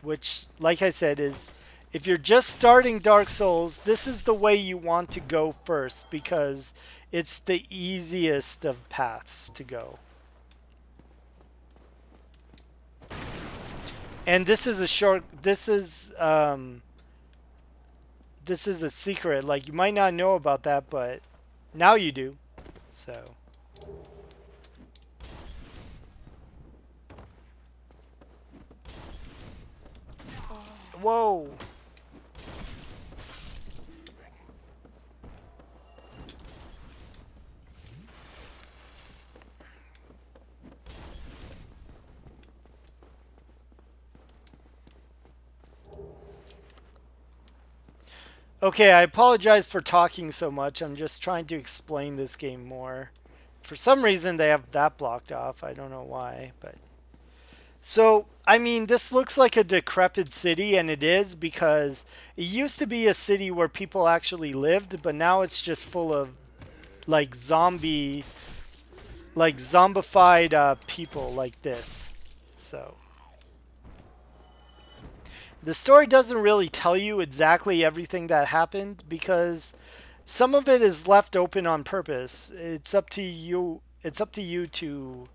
which, like I said, is if you're just starting Dark Souls, this is the way you want to go first because it's the easiest of paths to go. And this is a short, this is a secret. Like, you might not know about that, but now you do. So. Whoa. Okay, I apologize for talking so much. I'm just trying to explain this game more. For some reason, they have that blocked off. I don't know why, but... So, I mean, this looks like a decrepit city, and it is because it used to be a city where people actually lived, but now it's just full of, like, zombified people like this. So... The story doesn't really tell you exactly everything that happened because some of it is left open on purpose. It's up to you. It's up to you to,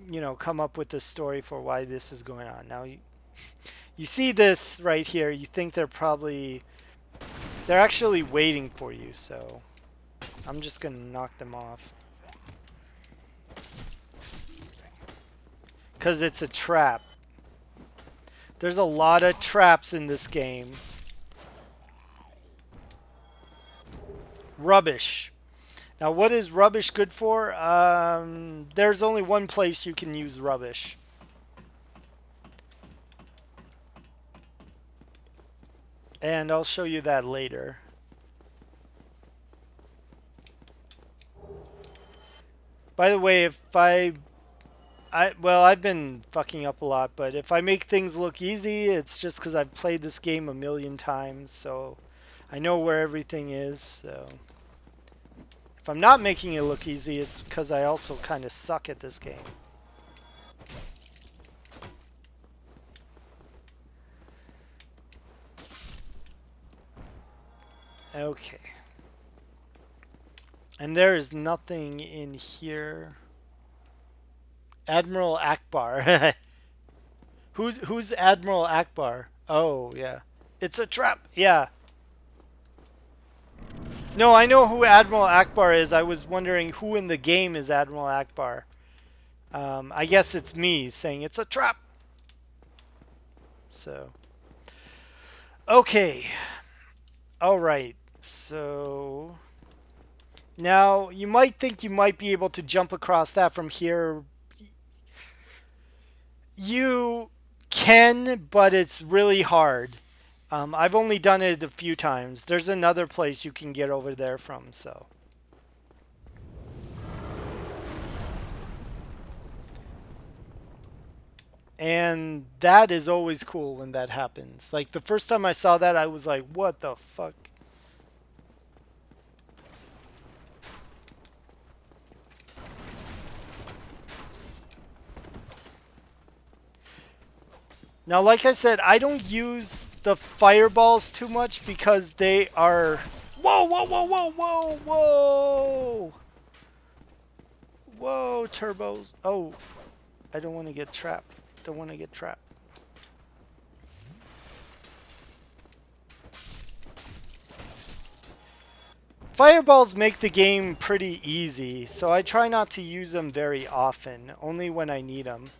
you know, come up with the story for why this is going on. Now, You see this right here, you think they're actually waiting for you, so I'm just gonna knock them off. Because it's a trap. There's a lot of traps in this game. Rubbish. Now, what is rubbish good for? There's only one place you can use rubbish. And I'll show you that later. By the way, if well, I've been fucking up a lot, but if I make things look easy, it's just because I've played this game a million times, so I know where everything is. So if I'm not making it look easy, it's because I also kind of suck at this game. Okay. And there is nothing in here. Admiral Akbar. Who's Admiral Akbar? Oh, yeah. It's a trap. Yeah. No, I know who Admiral Akbar is. I was wondering who in the game is Admiral Akbar. I guess it's me saying it's a trap. So. Okay. All right. So. Now, you might think you might be able to jump across that from here. You can, but it's really hard. I've only done it a few times. There's another place you can get over there from, so. And that is always cool when that happens. Like, the first time I saw that, I was like, what the fuck? Now, like I said, I don't use the fireballs too much because they are... Whoa, whoa, whoa, whoa, whoa, whoa! Whoa, turbos. Oh, I don't want to get trapped. Don't want to get trapped. Fireballs make the game pretty easy, so I try not to use them very often, only when I need them.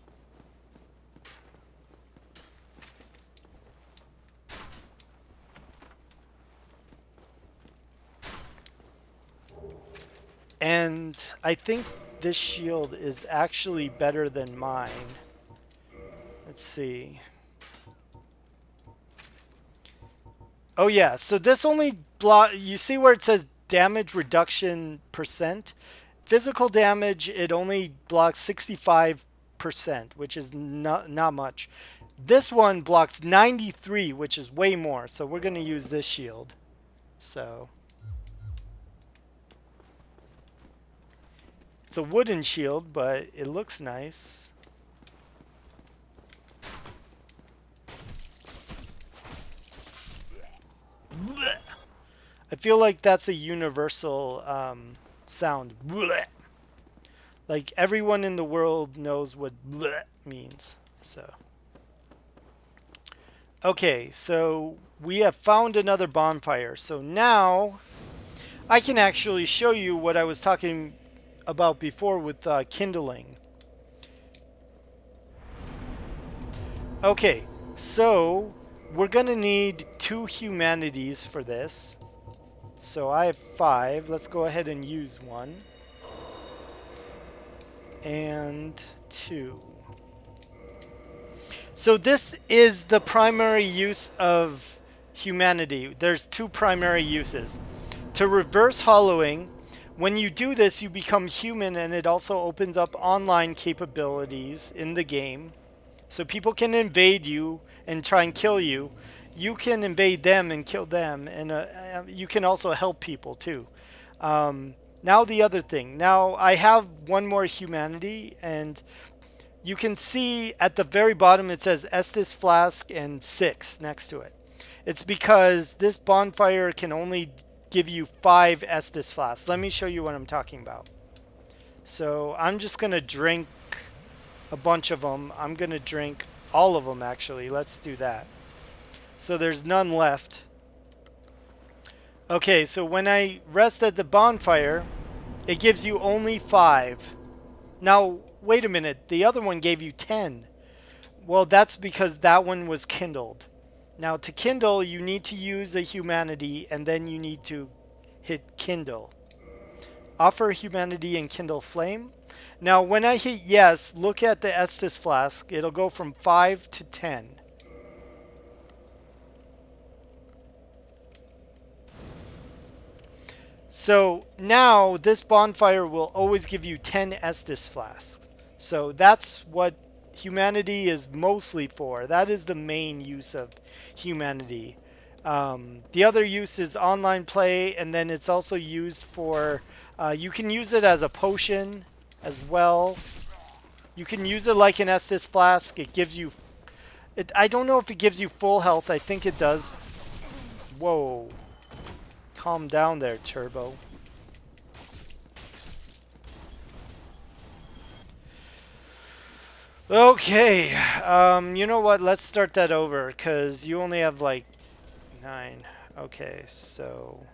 And I think this shield is actually better than mine. Let's see. Oh yeah, so this only block. You see where it says damage reduction %? Physical damage, it only blocks 65%, which is not much. This one blocks 93, which is way more. So we're going to use this shield. So it's a wooden shield, but it looks nice. I feel like that's a universal sound. Like everyone in the world knows what means. So, okay, so we have found another bonfire. So now I can actually show you what I was talking about before with kindling. Okay, so we're gonna need 2 humanities for this. So I have 5. Let's go ahead and use 1. And 2. So this is the primary use of humanity. There's 2 primary uses. To reverse hollowing, when you do this, you become human, and it also opens up online capabilities in the game. So people can invade you and try and kill you. You can invade them and kill them, and you can also help people too. Now the other thing. Now I have 1 more humanity, and you can see at the very bottom it says Estus Flask and 6 next to it. It's because this bonfire can only give you 5 Estus Flasks. Let me show you what I'm talking about. So I'm just going to drink a bunch of them. I'm going to drink All of them, actually. Let's do that. So there's none left. Okay, so when I rest at the bonfire, it gives you only 5. Now, wait a minute. The other one gave you 10. Well, that's because that one was kindled. Now, to kindle, you need to use a humanity, and then you need to hit kindle. Offer humanity and kindle flame. Now, when I hit yes, look at the Estus flask. It'll go from 5 to 10. So now this bonfire will always give you 10 Estus flasks. So that's what humanity is mostly for. That is the main use of humanity. The other use is online play, and then it's also used for, you can use it as a potion as well. You can use it like an Estus flask. It gives you, I don't know if it gives you full health. I think it does. Whoa. Calm down there, Turbo. Okay, you know what? Let's start that over, because you only have like 9. Okay, so...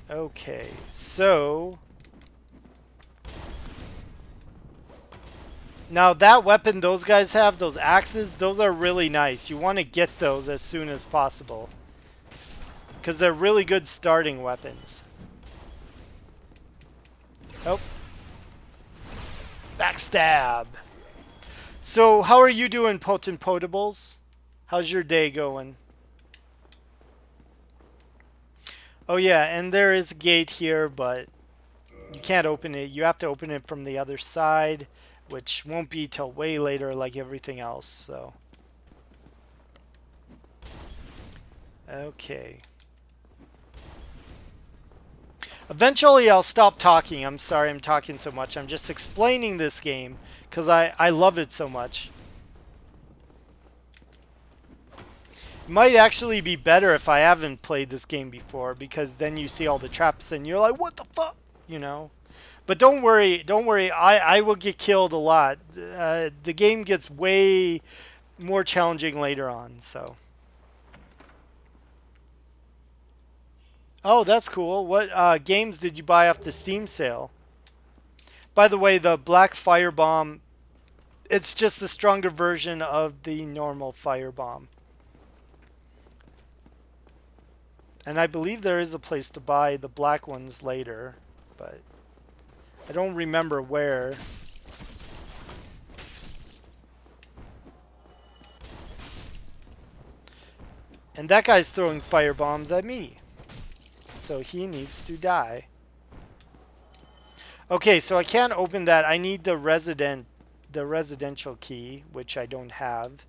Okay, so... Now that weapon those guys have, those axes, those are really nice. You want to get those as soon as possible, because they're really good starting weapons. Oh. Backstab. So, how are you doing, Potent Potables? How's your day going? Oh yeah, and there is a gate here, but you can't open it. You have to open it from the other side, which won't be till way later like everything else, so. Okay. Eventually I'll stop talking. I'm sorry I'm talking so much. I'm just explaining this game because I love it so much. It might actually be better if I haven't played this game before, because then you see all the traps and you're like, what the fuck? You know? But don't worry, I will get killed a lot. The game gets way more challenging later on, so. Oh, that's cool. What games did you buy off the Steam sale? By the way, the Black Firebomb, it's just a stronger version of the normal Firebomb. And I believe there is a place to buy the black ones later, but I don't remember where. And that guy's throwing firebombs at me. So he needs to die. Okay, so I can't open that. I need the residential key, which I don't have.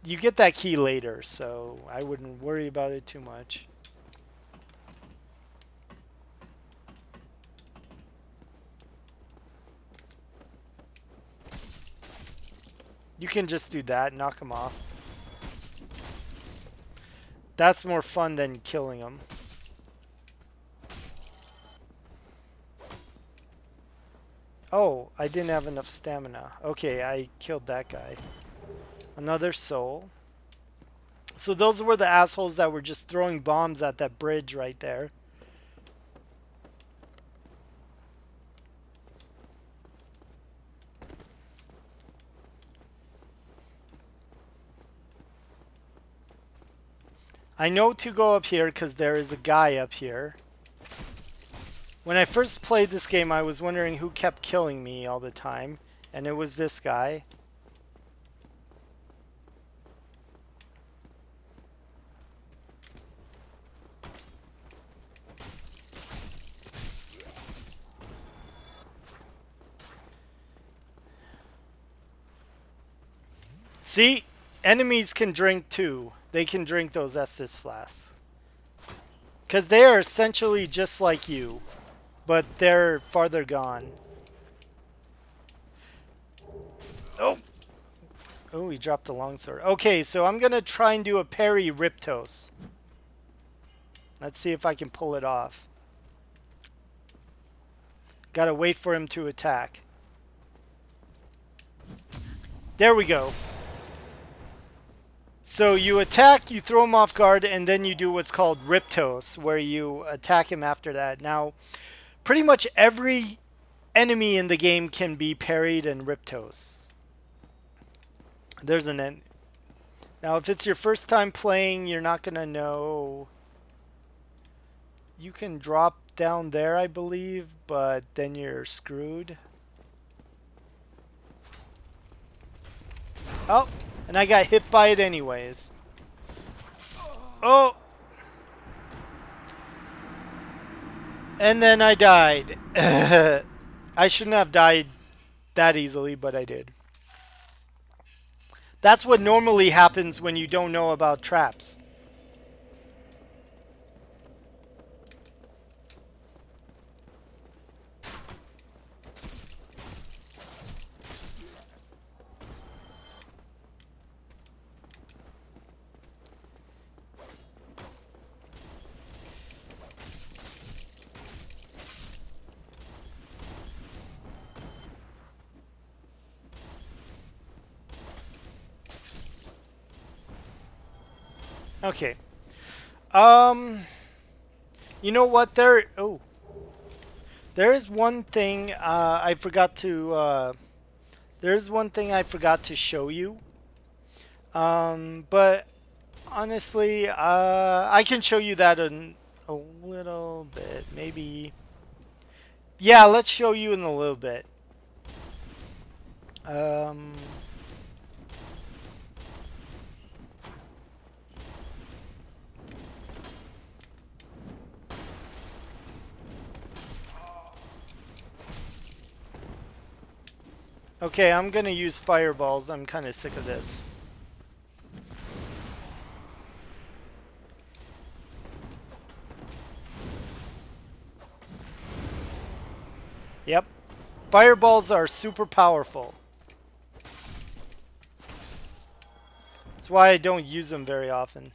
You get that key later, so I wouldn't worry about it too much. You can just do that, knock him off. That's more fun than killing him. Oh, I didn't have enough stamina. Okay, I killed that guy. Another soul. So those were the assholes that were just throwing bombs at that bridge right there. I know to go up here because there is a guy up here. When I first played this game, I was wondering who kept killing me all the time, and it was this guy. See? Enemies can drink too. They can drink those Estus flasks. Because they are essentially just like you, but they're farther gone. Oh! Oh, he dropped a longsword. Okay, so I'm going to try and do a parry Riptos. Let's see if I can pull it off. Gotta wait for him to attack. There we go. So you attack, you throw him off guard, and then you do what's called Riptos, where you attack him after that. Now, pretty much every enemy in the game can be parried and Riptos. There's an end. Now, if it's your first time playing, you're not going to know. You can drop down there, I believe, but then you're screwed. Oh, and I got hit by it anyways. Oh! And then I died. I shouldn't have died that easily, but I did. That's what normally happens when you don't know about traps. Okay. You know what? There is one thing I forgot to. There's one thing I forgot to show you. But honestly, I can show you that in a little bit, maybe. Yeah, let's show you in a little bit. Okay, I'm gonna use fireballs. I'm kind of sick of this. Yep. Fireballs are super powerful. That's why I don't use them very often.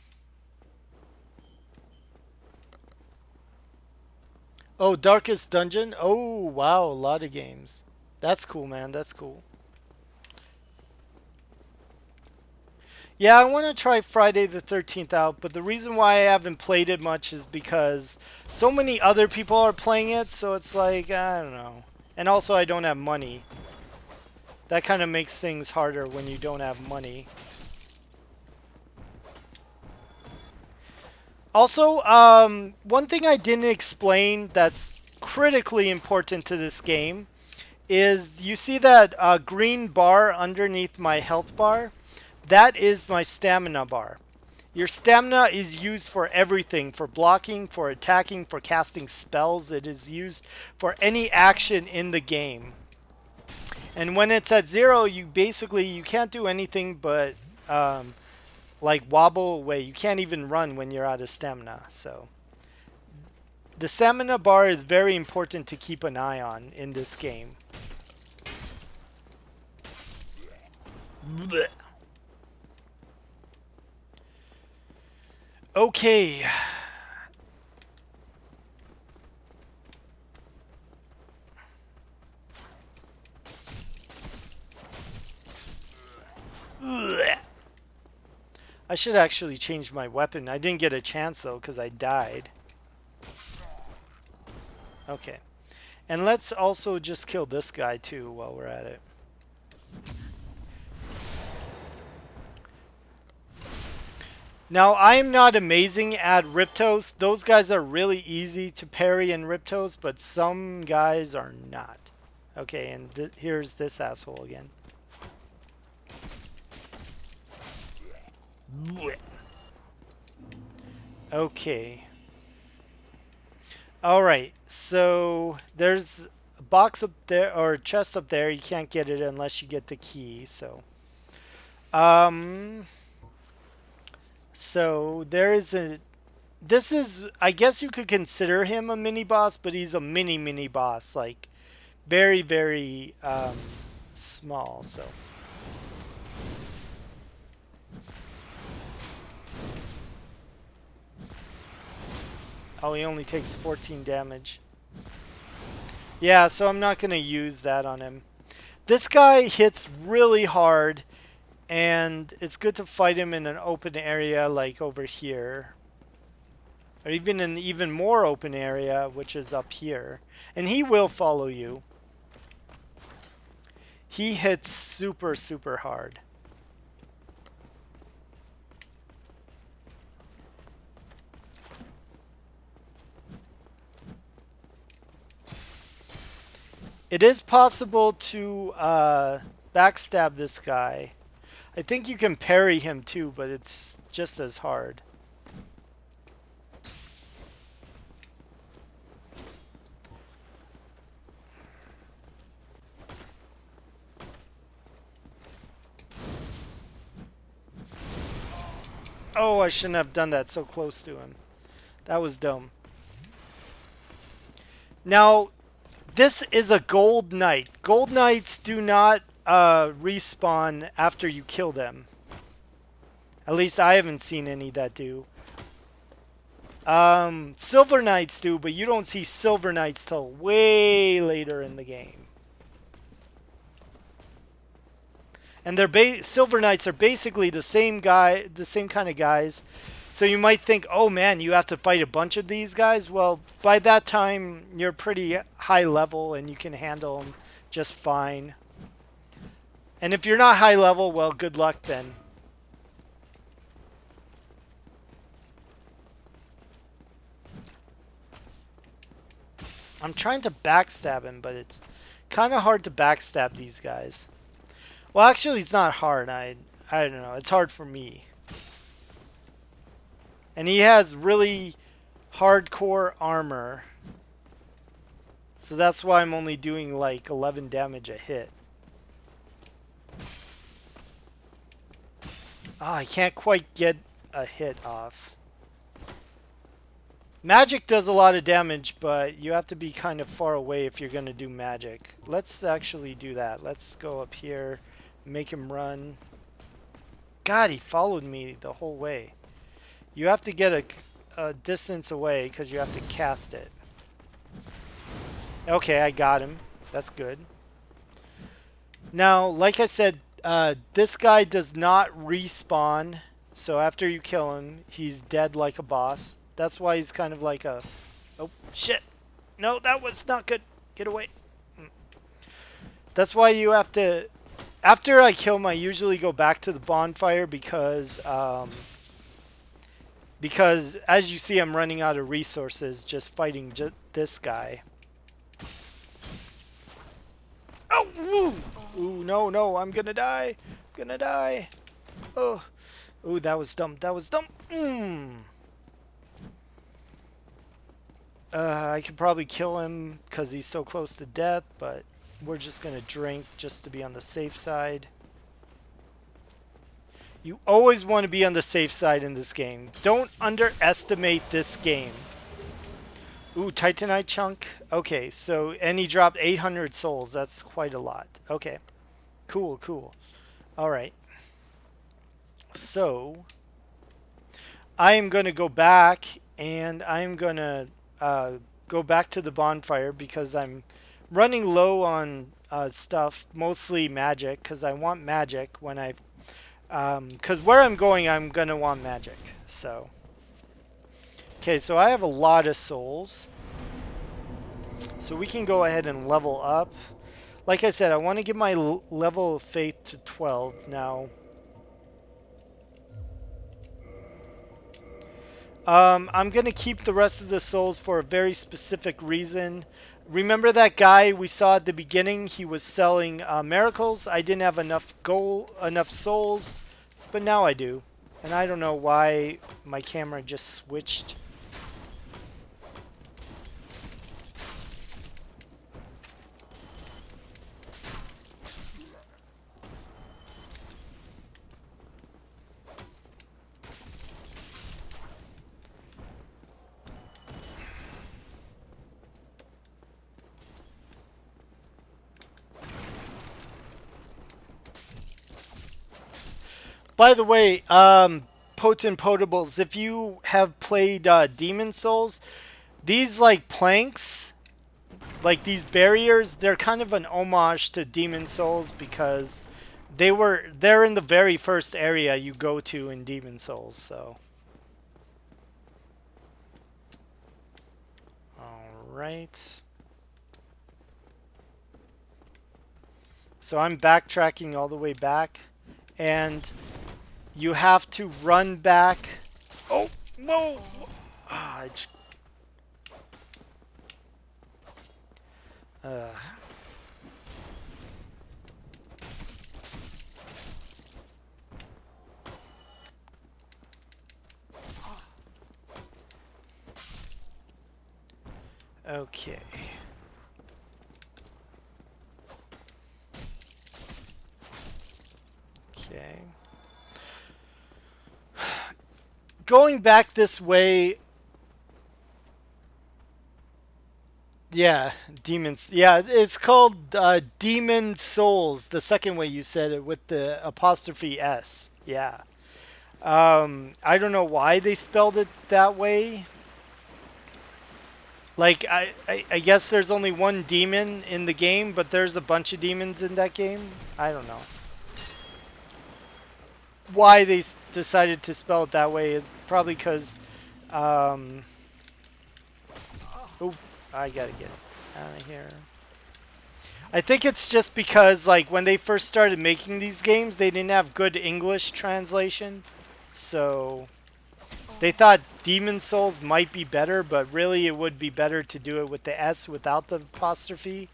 Oh, Darkest Dungeon? Oh, wow, a lot of games. That's cool, man. That's cool. Yeah, I want to try Friday the 13th out, but the reason why I haven't played it much is because so many other people are playing it, so it's like, I don't know. And also, I don't have money. That kind of makes things harder when you don't have money. Also, one thing I didn't explain that's critically important to this game is you see that green bar underneath my health bar? That is my stamina bar. Your stamina is used for everything, for blocking, for attacking, for casting spells. It is used for any action in the game. And when it's at 0, you can't do anything but like wobble away. You can't even run when you're out of stamina. So the stamina bar is very important to keep an eye on in this game. Blech. Okay. Blech. I should actually change my weapon. I didn't get a chance though because I died. Okay. And let's also just kill this guy too while we're at it. Now, I'm not amazing at Riptos. Those guys are really easy to parry in Riptos, but some guys are not. Okay, and here's this asshole again. Okay. Alright, so there's a box up there, or a chest up there. You can't get it unless you get the key, so. So there is this is, I guess you could consider him a mini boss, but he's a mini boss, like very, very small, so. Oh, he only takes 14 damage. Yeah, so I'm not going to use that on him. This guy hits really hard, and it's good to fight him in an open area like over here. Or even in an even more open area, which is up here. And he will follow you. He hits super, super hard. It is possible to backstab this guy. I think you can parry him too, but it's just as hard. Oh, I shouldn't have done that so close to him. That was dumb. Now, this is a gold knight. Gold knights do not respawn after you kill them. At least I haven't seen any that do. Silver knights do, but you don't see silver knights till way later in the game. And silver knights are basically the same kind of guys. So you might think, oh man, you have to fight a bunch of these guys. Well, by that time, you're pretty high level and you can handle them just fine. And if you're not high level, well, good luck then. I'm trying to backstab him, but it's kind of hard to backstab these guys. Well, actually, it's not hard. I don't know. It's hard for me. And he has really hardcore armor. So that's why I'm only doing like 11 damage a hit. Ah, I can't quite get a hit off. Magic does a lot of damage, but you have to be kind of far away if you're going to do magic. Let's actually do that. Let's go up here, make him run. God, he followed me the whole way. You have to get a distance away because you have to cast it. Okay, I got him. That's good. Now, like I said, this guy does not respawn. So after you kill him, he's dead like a boss. That's why he's kind of like a... Oh, shit. No, that was not good. Get away. That's why you have to... After I kill him, I usually go back to the bonfire because as you see, I'm running out of resources just fighting this guy. Oh, woo! Ooh, no, I'm gonna die. I'm gonna die. Oh, ooh, that was dumb. That was dumb. I could probably kill him because he's so close to death, but we're just gonna drink just to be on the safe side. You always want to be on the safe side in this game. Don't underestimate this game. Ooh, Titanite chunk. Okay, so, and he dropped 800 souls. That's quite a lot. Okay. Cool, cool. Alright. So, I am going to go back, and I'm going to go back to the bonfire because I'm running low on stuff, mostly magic, because I want magic when I... because where I'm going, I'm going to want magic. So, okay, so I have a lot of souls. So we can go ahead and level up. Like I said, I want to get my level of faith to 12 now. I'm going to keep the rest of the souls for a very specific reason. Remember that guy we saw at the beginning? He was selling miracles. I didn't have enough souls, but now I do. And I don't know why my camera just switched. By the way, Potent Potables, if you have played Demon Souls, these like planks, like these barriers, they're kind of an homage to Demon Souls because they're in the very first area you go to in Demon Souls, so. Alright. So I'm backtracking all the way back, and you have to run back. Oh, whoa! Ah, okay. Okay. Going back this way. Yeah, demons. Yeah, it's called Demon Souls. The second way you said it with the apostrophe S. Yeah. I don't know why they spelled it that way. Like, I guess there's only one demon in the game, but there's a bunch of demons in that game. I don't know why they decided to spell it that way. It's probably because, oh, I gotta get out of here. I think it's just because, like, when they first started making these games, they didn't have good English translation. So they thought Demon Souls might be better, but really it would be better to do it with the S without the apostrophe.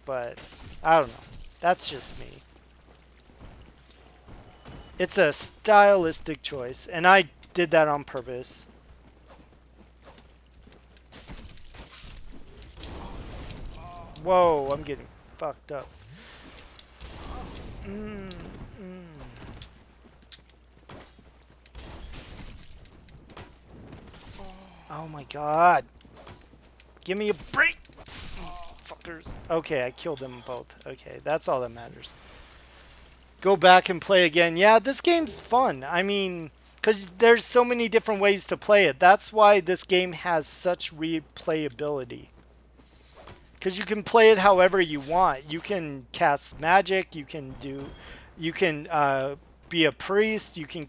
But I don't know. That's just me. It's a stylistic choice, and I did that on purpose. Whoa, I'm getting fucked up. Oh my god. Give me a break! Fuckers. Okay, I killed them both. Okay, that's all that matters. Go back and play again. Yeah, this game's fun. I mean, because there's so many different ways to play it. That's why this game has such replayability. Because you can play it however you want. You can cast magic. You can be a priest. You can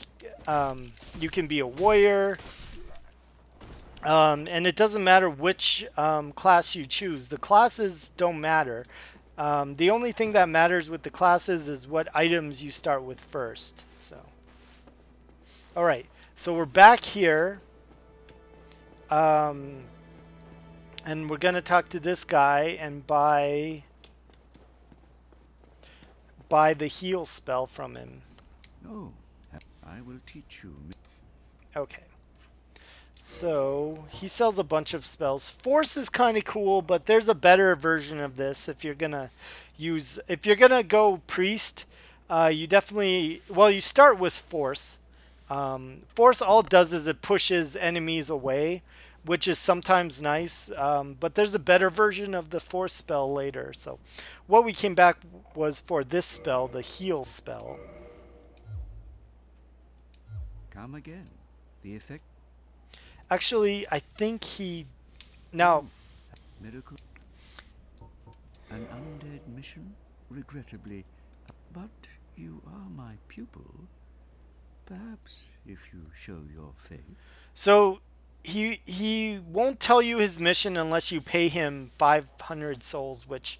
be a warrior. And it doesn't matter which class you choose. The classes don't matter. The only thing that matters with the classes is what items you start with first. So, all right. So we're back here, and we're gonna talk to this guy and buy the heal spell from him. Oh, I will teach you. Okay. So he sells a bunch of spells. Force is kind of cool, but there's a better version of this if you're gonna go priest. You definitely, well, you start with force. Force all it does is it pushes enemies away, which is sometimes nice. But there's a better version of the force spell later. So what we came back was for this spell, the heal spell. Come again. The effect. Actually, I think he... Now... Miracle. An undead mission? Regrettably. But you are my pupil. Perhaps if you show your faith. So, he won't tell you his mission unless you pay him 500 souls, which...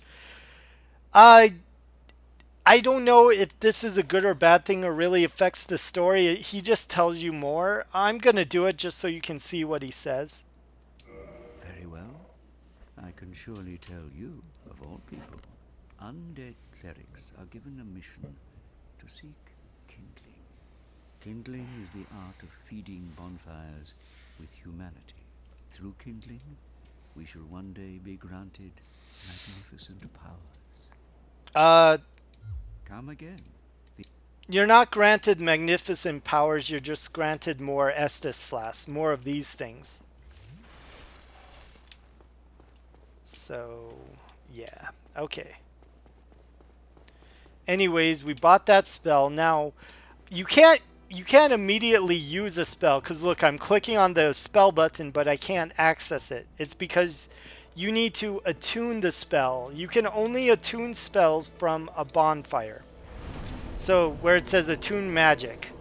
I don't know if this is a good or bad thing or really affects the story. He just tells you more. I'm going to do it just so you can see what he says. Very well. I can surely tell you, of all people, undead clerics are given a mission to seek kindling. Kindling is the art of feeding bonfires with humanity. Through kindling, we shall one day be granted magnificent powers. Come again. You're not granted magnificent powers, you're just granted more Estus Flasks, more of these things. So, yeah. Okay. Anyways, we bought that spell. Now, you can't immediately use a spell, because look, I'm clicking on the spell button, but I can't access it. It's because you need to attune the spell. You can only attune spells from a bonfire. So where it says attune magic.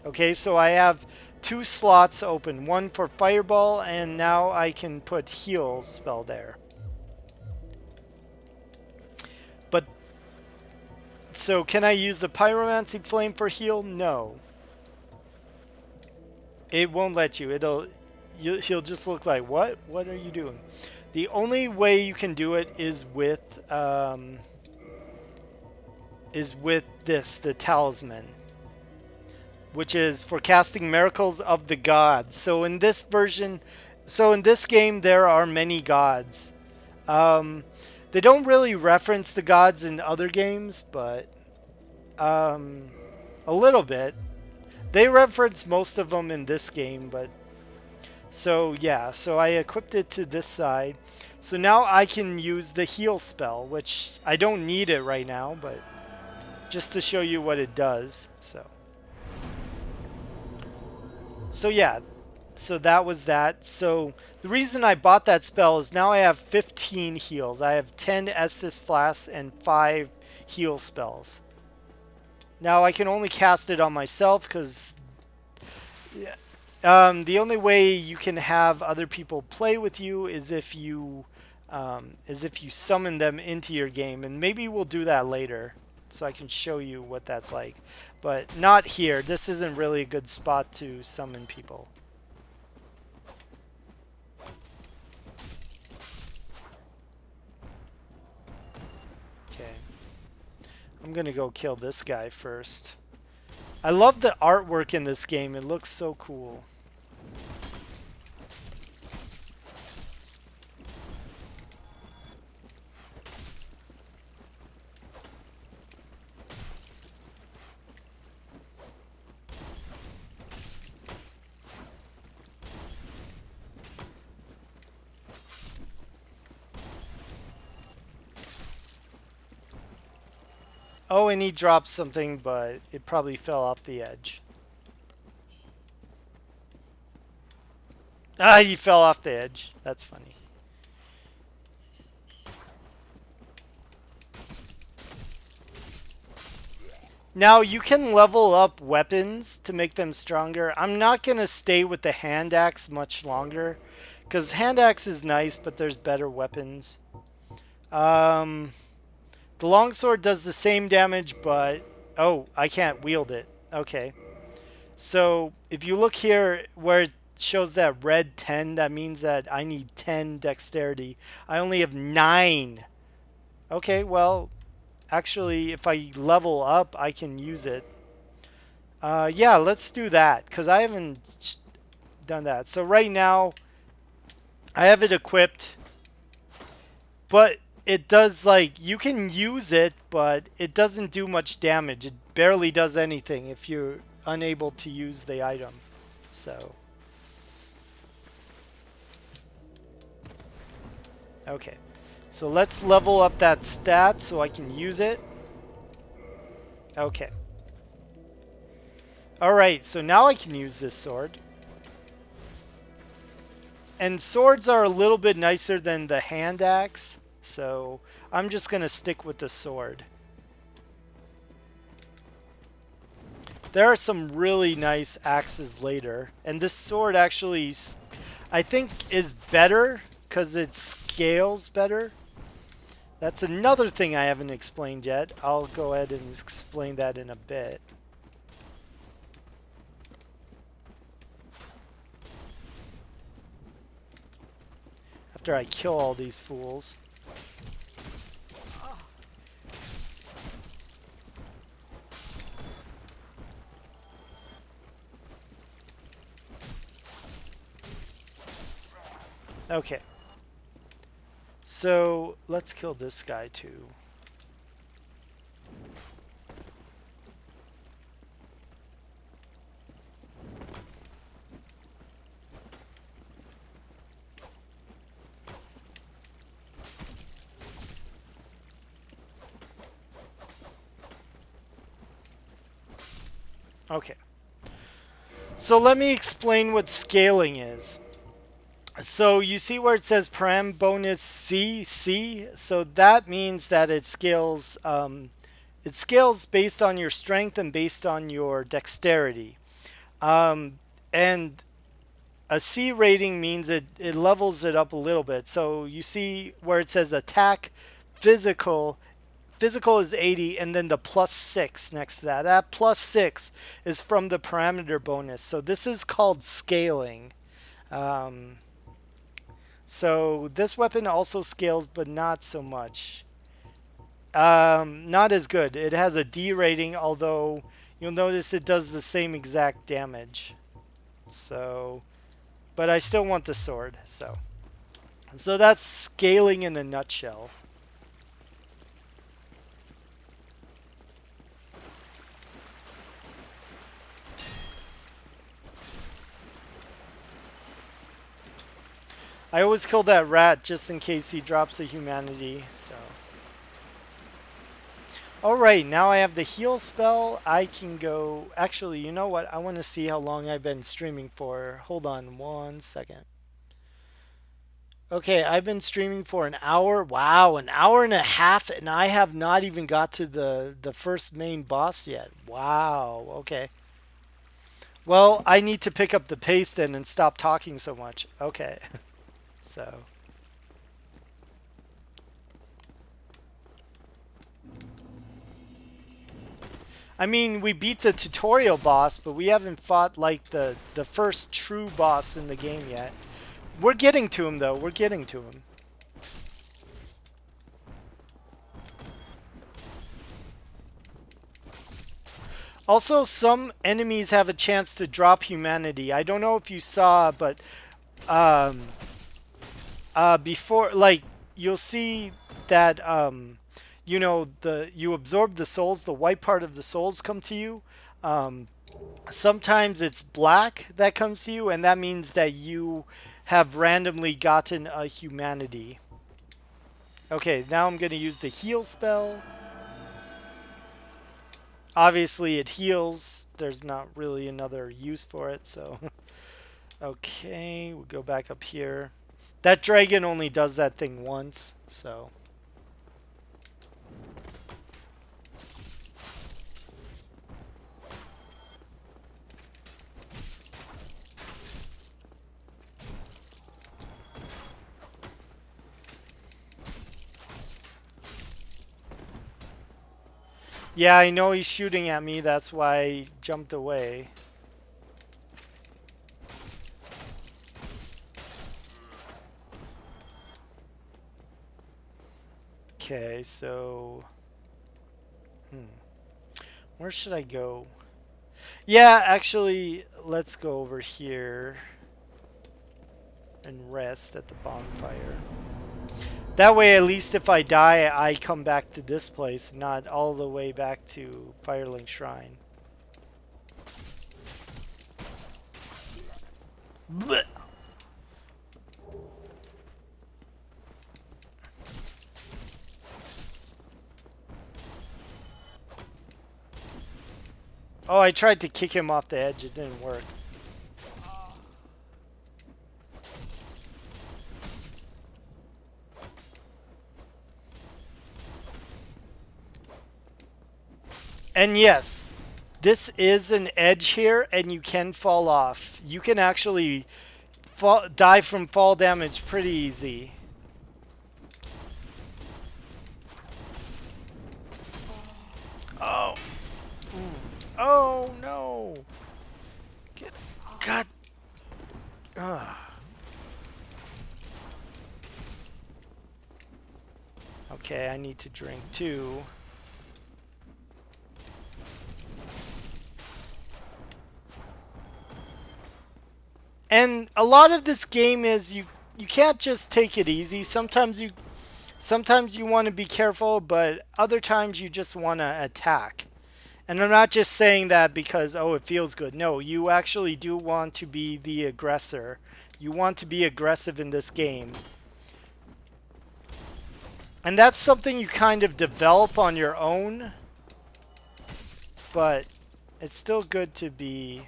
Okay, so I have 2 slots open. One for fireball, and now I can put heal spell there. But, so can I use the pyromancy flame for heal? No. It won't let you. He'll just look like, what? What are you doing? The only way you can do it is with this, the talisman, which is for casting miracles of the gods. So in this version, so in this game, there are many gods. They don't really reference the gods in other games, but a little bit. They reference most of them in this game, but so yeah, so I equipped it to this side. So now I can use the heal spell, which I don't need it right now, but just to show you what it does. So yeah, so that was that. So the reason I bought that spell is now I have 15 heals. I have 10 Estus Flasks and 5 heal spells. Now I can only cast it on myself because the only way you can have other people play with you is if you summon them into your game, and maybe we'll do that later so I can show you what that's like, but not here. This isn't really a good spot to summon people. Okay, I'm gonna go kill this guy first. I love the artwork in this game. It looks so cool. Oh, and he dropped something, but it probably fell off the edge. Ah, he fell off the edge. That's funny. Now, you can level up weapons to make them stronger. I'm not going to stay with the hand axe much longer, because hand axe is nice, but there's better weapons. The longsword does the same damage, but... Oh, I can't wield it. Okay. So, if you look here where it shows that red 10, that means that I need 10 dexterity. I only have 9. Okay, well, actually, if I level up, I can use it. Yeah, let's do that, because I haven't done that. So right now, I have it equipped, but... It does, like, you can use it, but it doesn't do much damage. It barely does anything if you're unable to use the item. So. Okay. So let's level up that stat so I can use it. Okay. Alright, so now I can use this sword. And swords are a little bit nicer than the hand axe. So I'm just going to stick with the sword. There are some really nice axes later. And this sword actually, I think, is better because it scales better. That's another thing I haven't explained yet. I'll go ahead and explain that in a bit. After I kill all these fools. Okay. So, let's kill this guy too. Okay. So let me explain what scaling is. So you see where it says param bonus C? So that means that it scales based on your strength and based on your dexterity. And a C rating means it levels it up a little bit. So you see where it says attack, physical. Physical is 80, and then the plus 6 next to that. That plus 6 is from the parameter bonus. So this is called scaling. Um, so this weapon also scales, but not so much. Not as good. It has a D rating, although you'll notice it does the same exact damage. So, but I still want the sword. So that's scaling in a nutshell. I always kill that rat just in case he drops a humanity, so. Alright, now I have the heal spell. I can go... Actually, you know what? I want to see how long I've been streaming for. Hold on 1 second. Okay, I've been streaming for an hour. Wow, an hour and a half, and I have not even got to the first main boss yet. Wow, okay. Well, I need to pick up the pace then and stop talking so much. Okay. So, I mean, we beat the tutorial boss, but we haven't fought like the first true boss in the game yet. We're getting to him though. We're getting to him. Also, some enemies have a chance to drop humanity. I don't know if you saw, but um, before, like, you'll see that you know, you absorb the souls, the white part of the souls come to you. Sometimes it's black that comes to you, and that means that you have randomly gotten a humanity. Okay, now I'm going to use the heal spell. Obviously it heals. There's not really another use for it, so. Okay, we'll go back up here. That dragon only does that thing once, so. Yeah, I know he's shooting at me. That's why I jumped away. Okay, so... Where should I go? Yeah, actually, let's go over here and rest at the bonfire. That way, at least if I die, I come back to this place, not all the way back to Firelink Shrine. Blech. Oh, I tried to kick him off the edge. It didn't work. And yes, this is an edge here, and you can fall off. You can actually die from fall damage pretty easy. Oh. Oh, no. God. Ugh. Okay, I need to drink too. And a lot of this game is you can't just take it easy. Sometimes you want to be careful, but other times you just want to attack. And I'm not just saying that because, oh, it feels good. No, you actually do want to be the aggressor. You want to be aggressive in this game. And that's something you kind of develop on your own. But it's still good to be...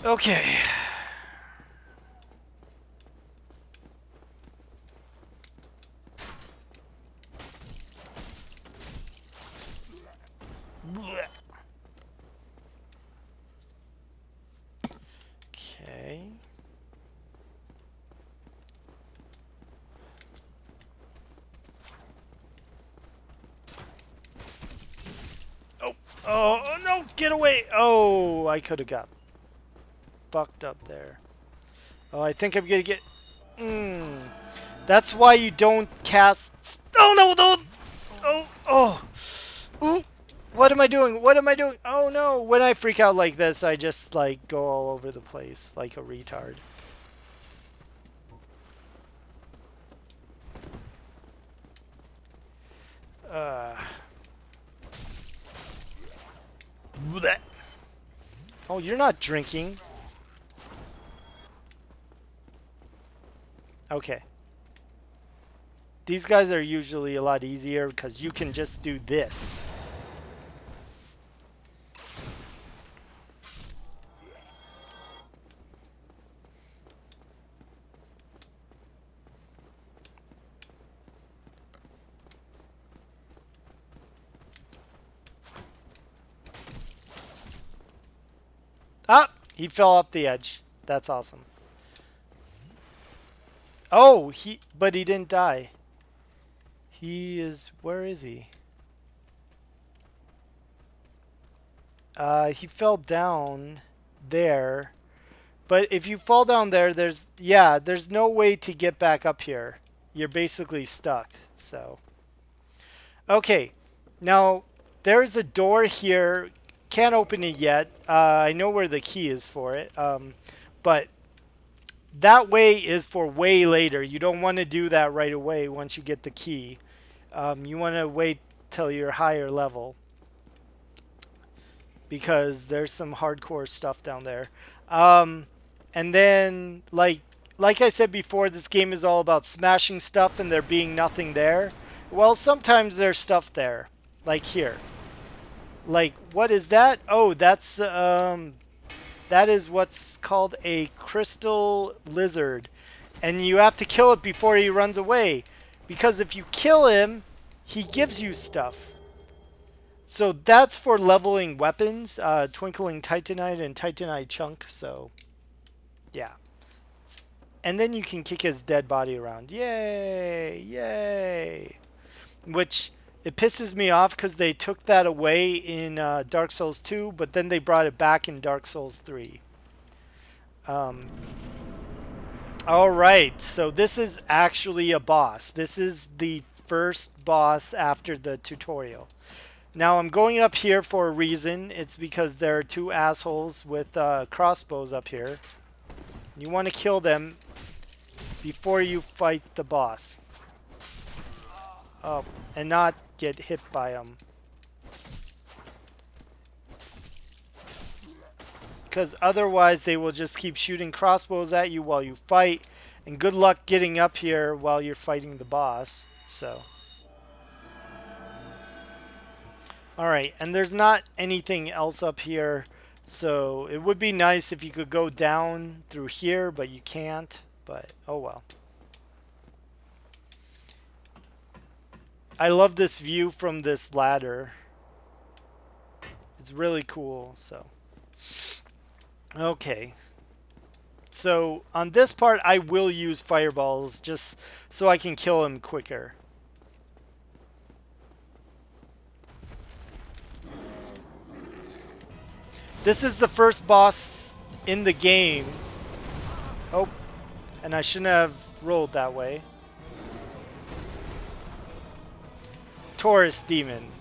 Okay. Okay. Oh, oh no, get away. Oh, I could have got fucked up there. Oh, I think I'm gonna get... That's why you don't cast... Oh, no, don't... Oh, oh. Ooh. What am I doing? What am I doing? Oh, no. When I freak out like this, I just, like, go all over the place like a retard. Blech. Oh, you're not drinking. Okay. These guys are usually a lot easier because you can just do this. Ah! He fell off the edge. That's awesome. Oh, but he didn't die. He is... Where is he? He fell down there. But if you fall down there, there's no way to get back up here. You're basically stuck. So, okay. Now, there's a door here. Can't open it yet. I know where the key is for it. But that way is for way later. You don't want to do that right away once you get the key. You want to wait till you're higher level, because there's some hardcore stuff down there. And then, like I said before, this game is all about smashing stuff and there being nothing there. Well, sometimes there's stuff there, like here. Like, what is that? Oh, that's that is what's called a crystal lizard, and you have to kill it before he runs away, because if you kill him, he gives you stuff. So that's for leveling weapons, Twinkling Titanite and Titanite Chunk, so yeah. And then you can kick his dead body around. Yay! Yay! Which, it pisses me off because they took that away in Dark Souls 2, but then they brought it back in Dark Souls 3. Alright, so this is actually a boss. This is the first boss after the tutorial. Now, I'm going up here for a reason. It's because there are two assholes with crossbows up here. You want to kill them before you fight the boss. Oh, and not get hit by them. Because otherwise they will just keep shooting crossbows at you while you fight. And good luck getting up here while you're fighting the boss. So... Alright, and there's not anything else up here, so it would be nice if you could go down through here, but you can't, but oh well. I love this view from this ladder. It's really cool, so. Okay. So, on this part, I will use fireballs just so I can kill him quicker. This is the first boss in the game. Oh, and I shouldn't have rolled that way. Taurus Demon.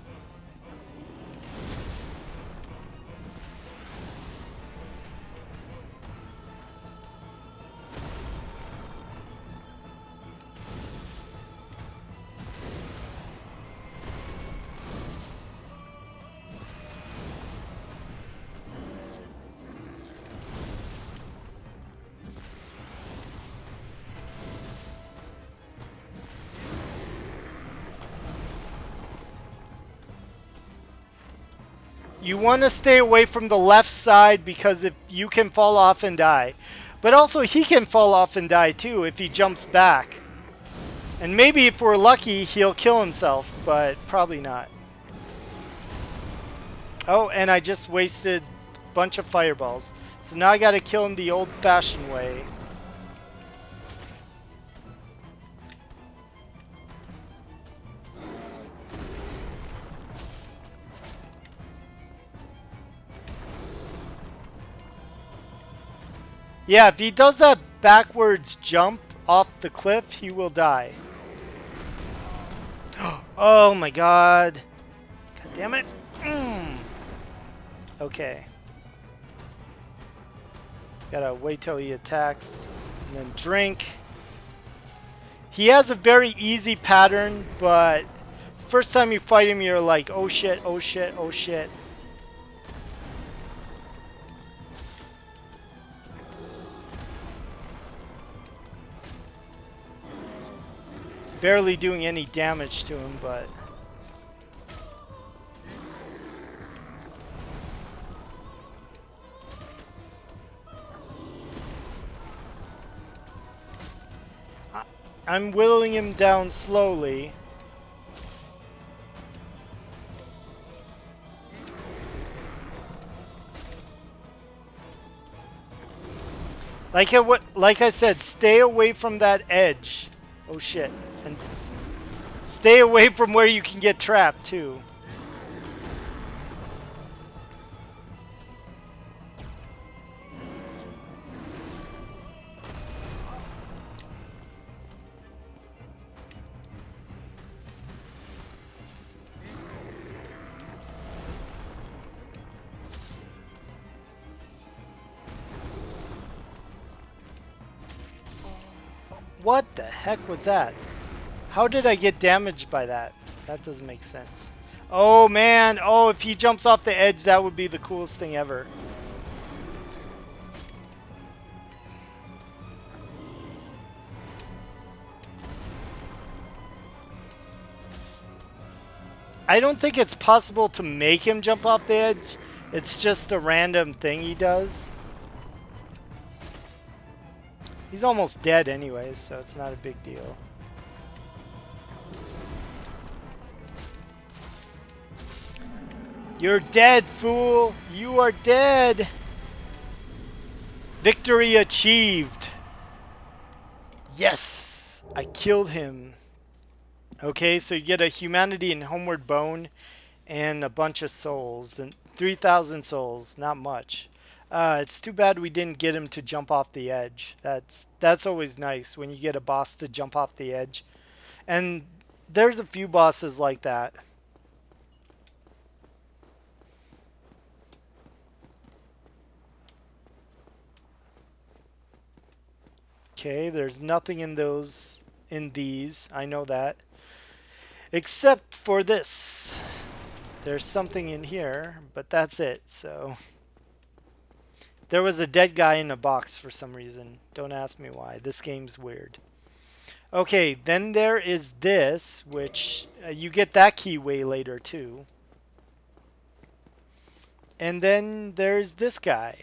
You want to stay away from the left side because if you can fall off and die. But also he can fall off and die too if he jumps back. And maybe if we're lucky he'll kill himself, but probably not. Oh, and I just wasted a bunch of fireballs. So now I gotta kill him the old-fashioned way. Yeah, if he does that backwards jump off the cliff, he will die. Oh my god. God damn it. Okay. Gotta wait till he attacks. And then drink. He has a very easy pattern, but first time you fight him, you're like, oh shit, oh shit, oh shit. Barely doing any damage to him, but... I'm whittling him down slowly. Like I said, stay away from that edge. Oh shit. And stay away from where you can get trapped too. What the heck was that? How did I get damaged by that? That doesn't make sense. Oh man, oh if he jumps off the edge that would be the coolest thing ever. I don't think it's possible to make him jump off the edge. It's just a random thing he does. He's almost dead anyways, so it's not a big deal. You're dead, fool! You are dead! Victory achieved! Yes! I killed him. Okay, so you get a humanity and homeward bone and a bunch of souls. And 3,000 souls, not much. It's too bad we didn't get him to jump off the edge. That's always nice when you get a boss to jump off the edge. And there's a few bosses like that. Okay, there's nothing in these. I know that. Except for this. There's something in here, but that's it, so... There was a dead guy in a box for some reason. Don't ask me why. This game's weird. Okay, then there is this, which you get that key way later too. And then there's this guy.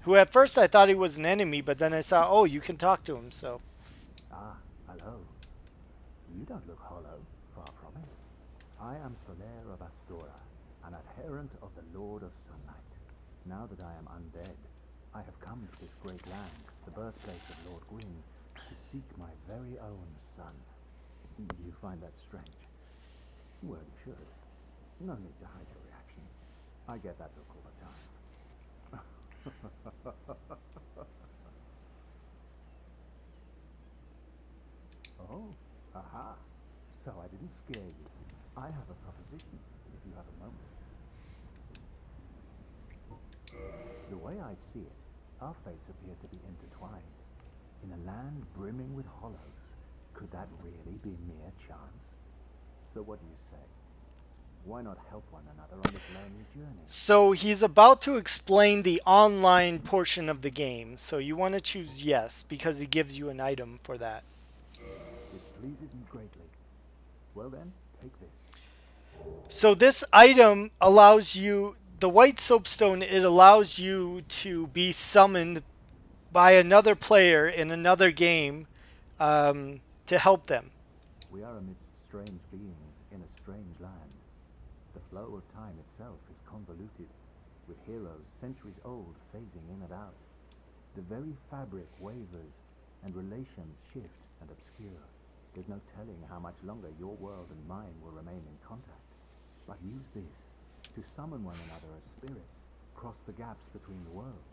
Who at first I thought he was an enemy, but then I saw, oh, you can talk to him, so... Ah, hello. You don't look hollow, far from it. I am Solaire of Astora, an adherent of the Lord of Sunlight. Now that I am undead, I have come to this great land, the birthplace of Lord Gwyn, to seek my very own son. You find that strange? Well, you should. No need to hide your reaction. I get that look all the time. Oh, aha. So I didn't scare you. I have a proposition, if you have a moment. The way I see it, our fates appear to be intertwined. In a land brimming with hollows, could that really be mere chance? So what do you say? Why not help one another on this lonely journey? So he's about to explain the online portion of the game. So you want to choose yes, because he gives you an item for that. It pleases me greatly. Well then, take this. So this item allows you, the white soapstone, it allows you to be summoned by another player in another game to help them. We are amidst strange beings in a strange land. The flow of time itself is convoluted, with heroes centuries old phasing in and out. The very fabric wavers, and relations shift and obscure. There's no telling how much longer your world and mine will remain in contact. But use this to summon one another as spirits, cross the gaps between the worlds,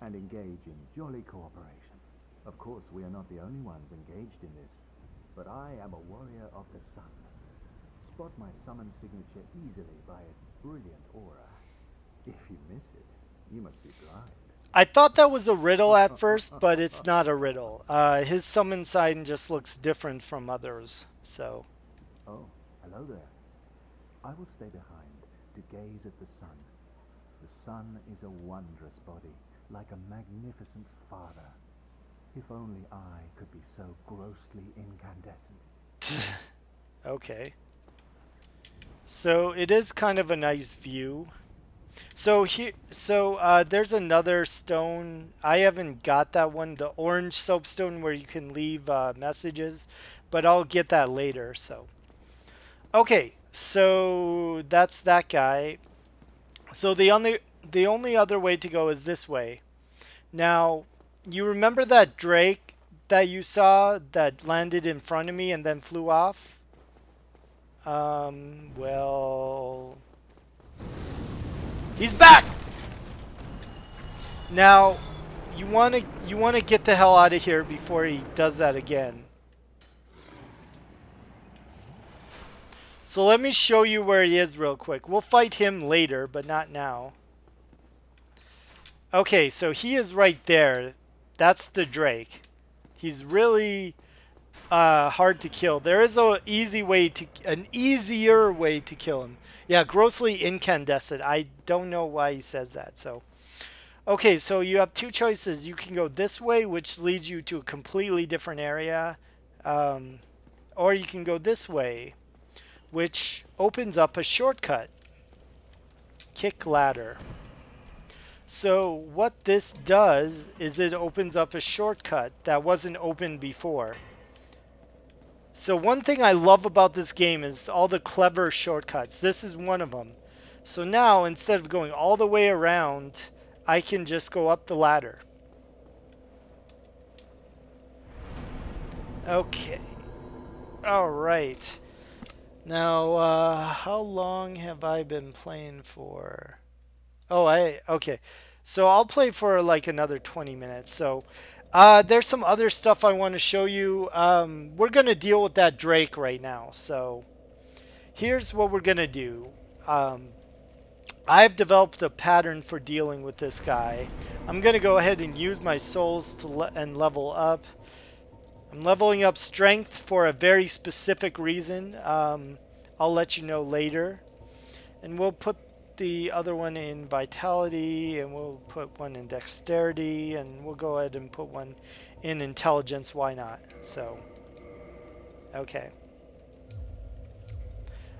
and engage in jolly cooperation. Of course, we are not the only ones engaged in this, but I am a warrior of the sun. Spot my summon signature easily by its brilliant aura. If you miss it, you must be blind. I thought that was a riddle at first, but it's not a riddle. His summon sign just looks different from others, so... Oh, hello there. I will stay behind to gaze at the sun. The sun is a wondrous body, like a magnificent father. If only I could be so grossly incandescent. Okay. So it is kind of a nice view. So there's another stone. I haven't got that one, the orange soapstone where you can leave messages, but I'll get that later. So, okay, so that's that guy. So the only other way to go is this way. Now, you remember that drake that you saw that landed in front of me and then flew off? Well, he's back. Now, you want to get the hell out of here before he does that again. So let me show you where he is real quick. We'll fight him later, but not now. Okay, so he is right there. That's the drake. He's really hard to kill. There is an easier way to kill him. Yeah, grossly incandescent. I don't know why he says that. So, okay, so you have two choices. You can go this way, which leads you to a completely different area, or you can go this way, which opens up a shortcut. Kick ladder. So what this does is it opens up a shortcut that wasn't open before. So one thing I love about this game is all the clever shortcuts. This is one of them. So now, instead of going all the way around, I can just go up the ladder. Okay. Alright. Now, how long have I been playing for? Oh, okay. So I'll play for like another 20 minutes. So there's some other stuff I want to show you. We're going to deal with that drake right now. So here's what we're going to do. I've developed a pattern for dealing with this guy. I'm going to go ahead and use my souls to level up. I'm leveling up strength for a very specific reason. I'll let you know later. And we'll put the other one in vitality, and we'll put one in dexterity, and we'll go ahead and put one in intelligence. Why not? So, okay.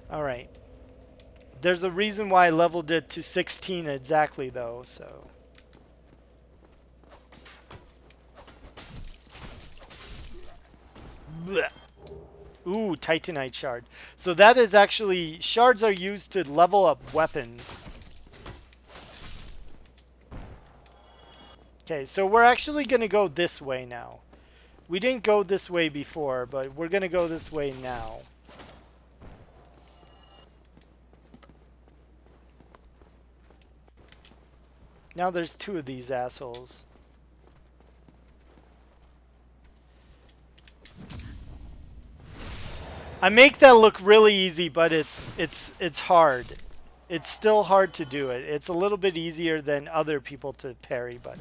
Alright. There's a reason why I leveled it to 16 exactly, though, so... Blech. Ooh, Titanite shard. So that is actually... Shards are used to level up weapons. Okay, so we're actually going to go this way now. We didn't go this way before, but we're going to go this way now. Now there's two of these assholes. I make that look really easy, but it's hard. It's still hard to do it. It's a little bit easier than other people to parry, but...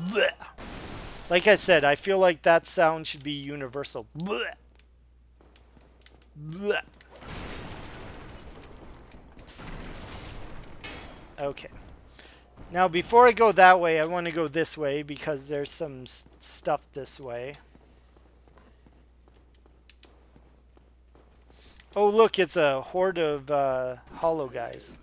Blech. Like I said, I feel like that sound should be universal. Blech. Blech. Okay. Now, before I go that way, I want to go this way because there's some stuff this way. Oh, look, it's a horde of hollow guys.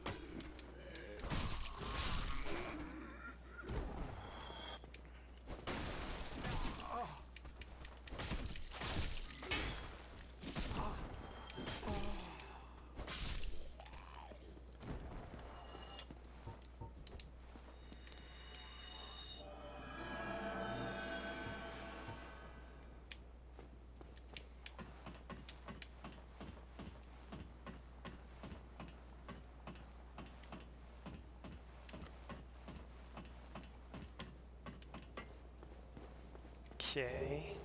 Okay.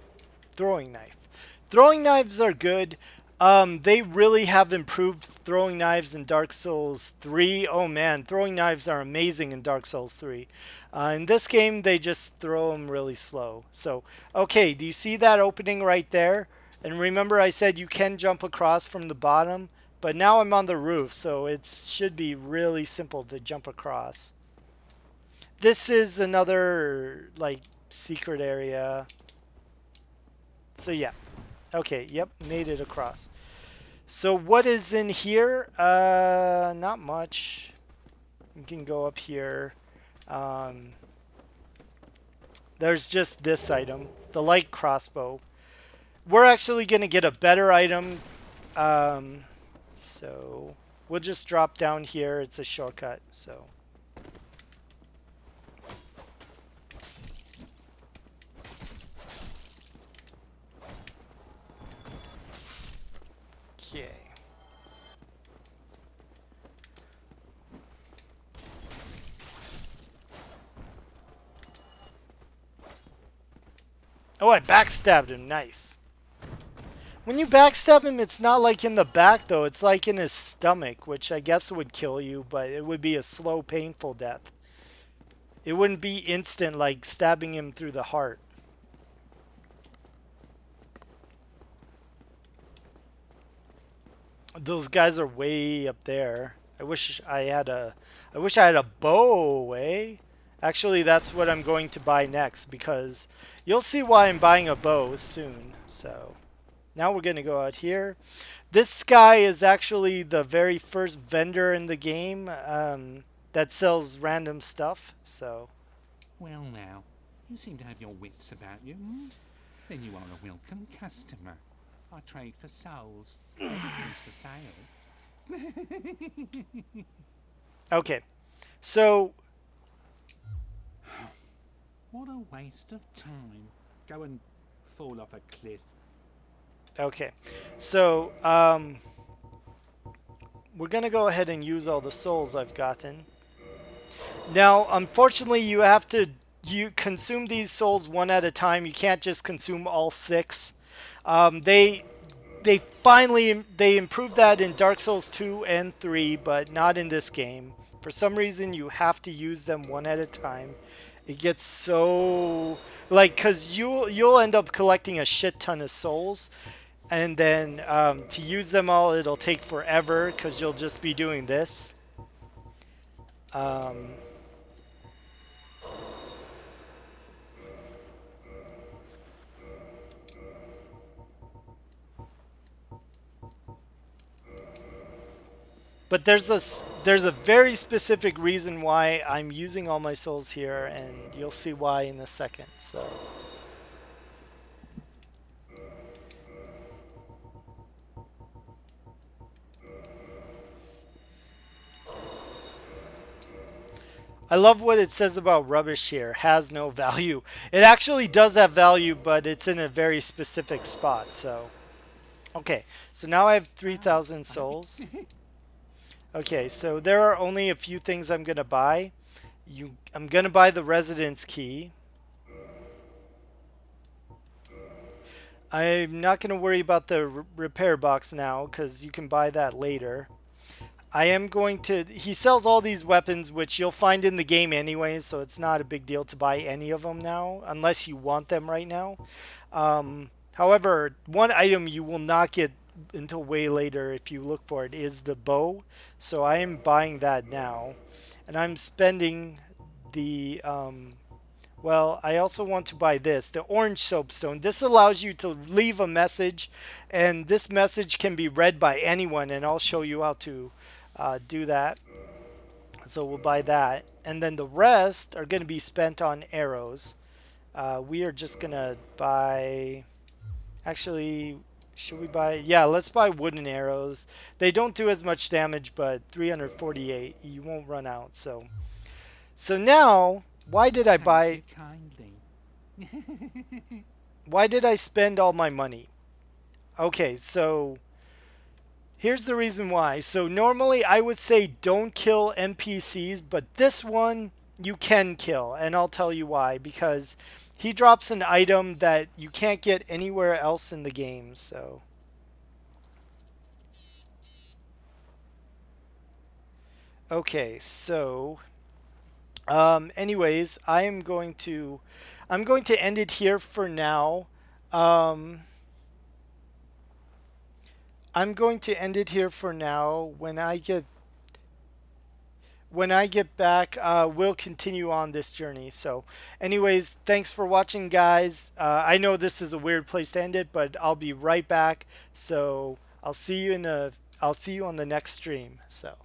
Throwing knife. Throwing knives are good. They really have improved throwing knives in Dark Souls 3. Oh man, throwing knives are amazing in Dark Souls 3. In this game, they just throw them really slow. So, okay, do you see that opening right there? And remember I said you can jump across from the bottom, but now I'm on the roof, so it should be really simple to jump across. This is another, like, secret area. So yeah. Okay, yep, made it across. So what is in here? Not much. You can go up here. There's just this item, the light crossbow. We're actually going to get a better item. So we'll just drop down here. It's a shortcut, so. Okay. Oh, I backstabbed him. Nice. When you backstab him, it's not like in the back, though. It's like in his stomach, which I guess would kill you, but it would be a slow, painful death. It wouldn't be instant, like stabbing him through the heart. Those guys are way up there. I wish I had a bow, eh? Actually, that's what I'm going to buy next, because you'll see why I'm buying a bow soon. So now we're going to go out here. This guy is actually the very first vendor in the game that sells random stuff. So Well now, you seem to have your wits about you. Hmm? Then you are a welcome customer. I trade for souls. Everything's for sale. okay, so What a waste of time. Go and fall off a cliff. okay, so we're gonna go ahead and use all the souls I've gotten. Now, unfortunately, you consume these souls one at a time. You can't just consume all 6. They finally improved that in Dark Souls 2 and 3, but not in this game. For some reason, you have to use them one at a time. It gets so like, cause you'll end up collecting a shit ton of souls, and then to use them all, it'll take forever, cause you'll just be doing this. But there's a very specific reason why I'm using all my souls here, and you'll see why in a second. So I love what it says about rubbish here. Has no value. It actually does have value, but it's in a very specific spot. So okay, so now I have 3,000 souls. Okay, so there are only a few things I'm gonna buy. I'm gonna buy the residence key. I'm not gonna worry about the repair box now, because you can buy that later. I am going to... He sells all these weapons, which you'll find in the game anyway, so it's not a big deal to buy any of them now, unless you want them right now. However, one item you will not get until way later if you look for it is the bow. So I am buying that now. And I'm spending the Well, I also want to buy this, the orange soapstone. This allows you to leave a message, and this message can be read by anyone, and I'll show you how to do that. So we'll buy that. And then the rest are going to be spent on arrows. We are just going to buy... Actually, should we buy... Yeah, let's buy wooden arrows. They don't do as much damage, but 348. You won't run out, so... So now, why did I Thank buy... you kindly. Why did I spend all my money? Okay, so here's the reason why. So normally I would say don't kill NPCs, but this one you can kill, and I'll tell you why. Because he drops an item that you can't get anywhere else in the game, so... Okay, so... anyways, I'm going to end it here for now. I'm going to end it here for now. When I get back, we'll continue on this journey. So, anyways, thanks for watching, guys. I know this is a weird place to end it, but I'll be right back. So, I'll see you on the next stream. So.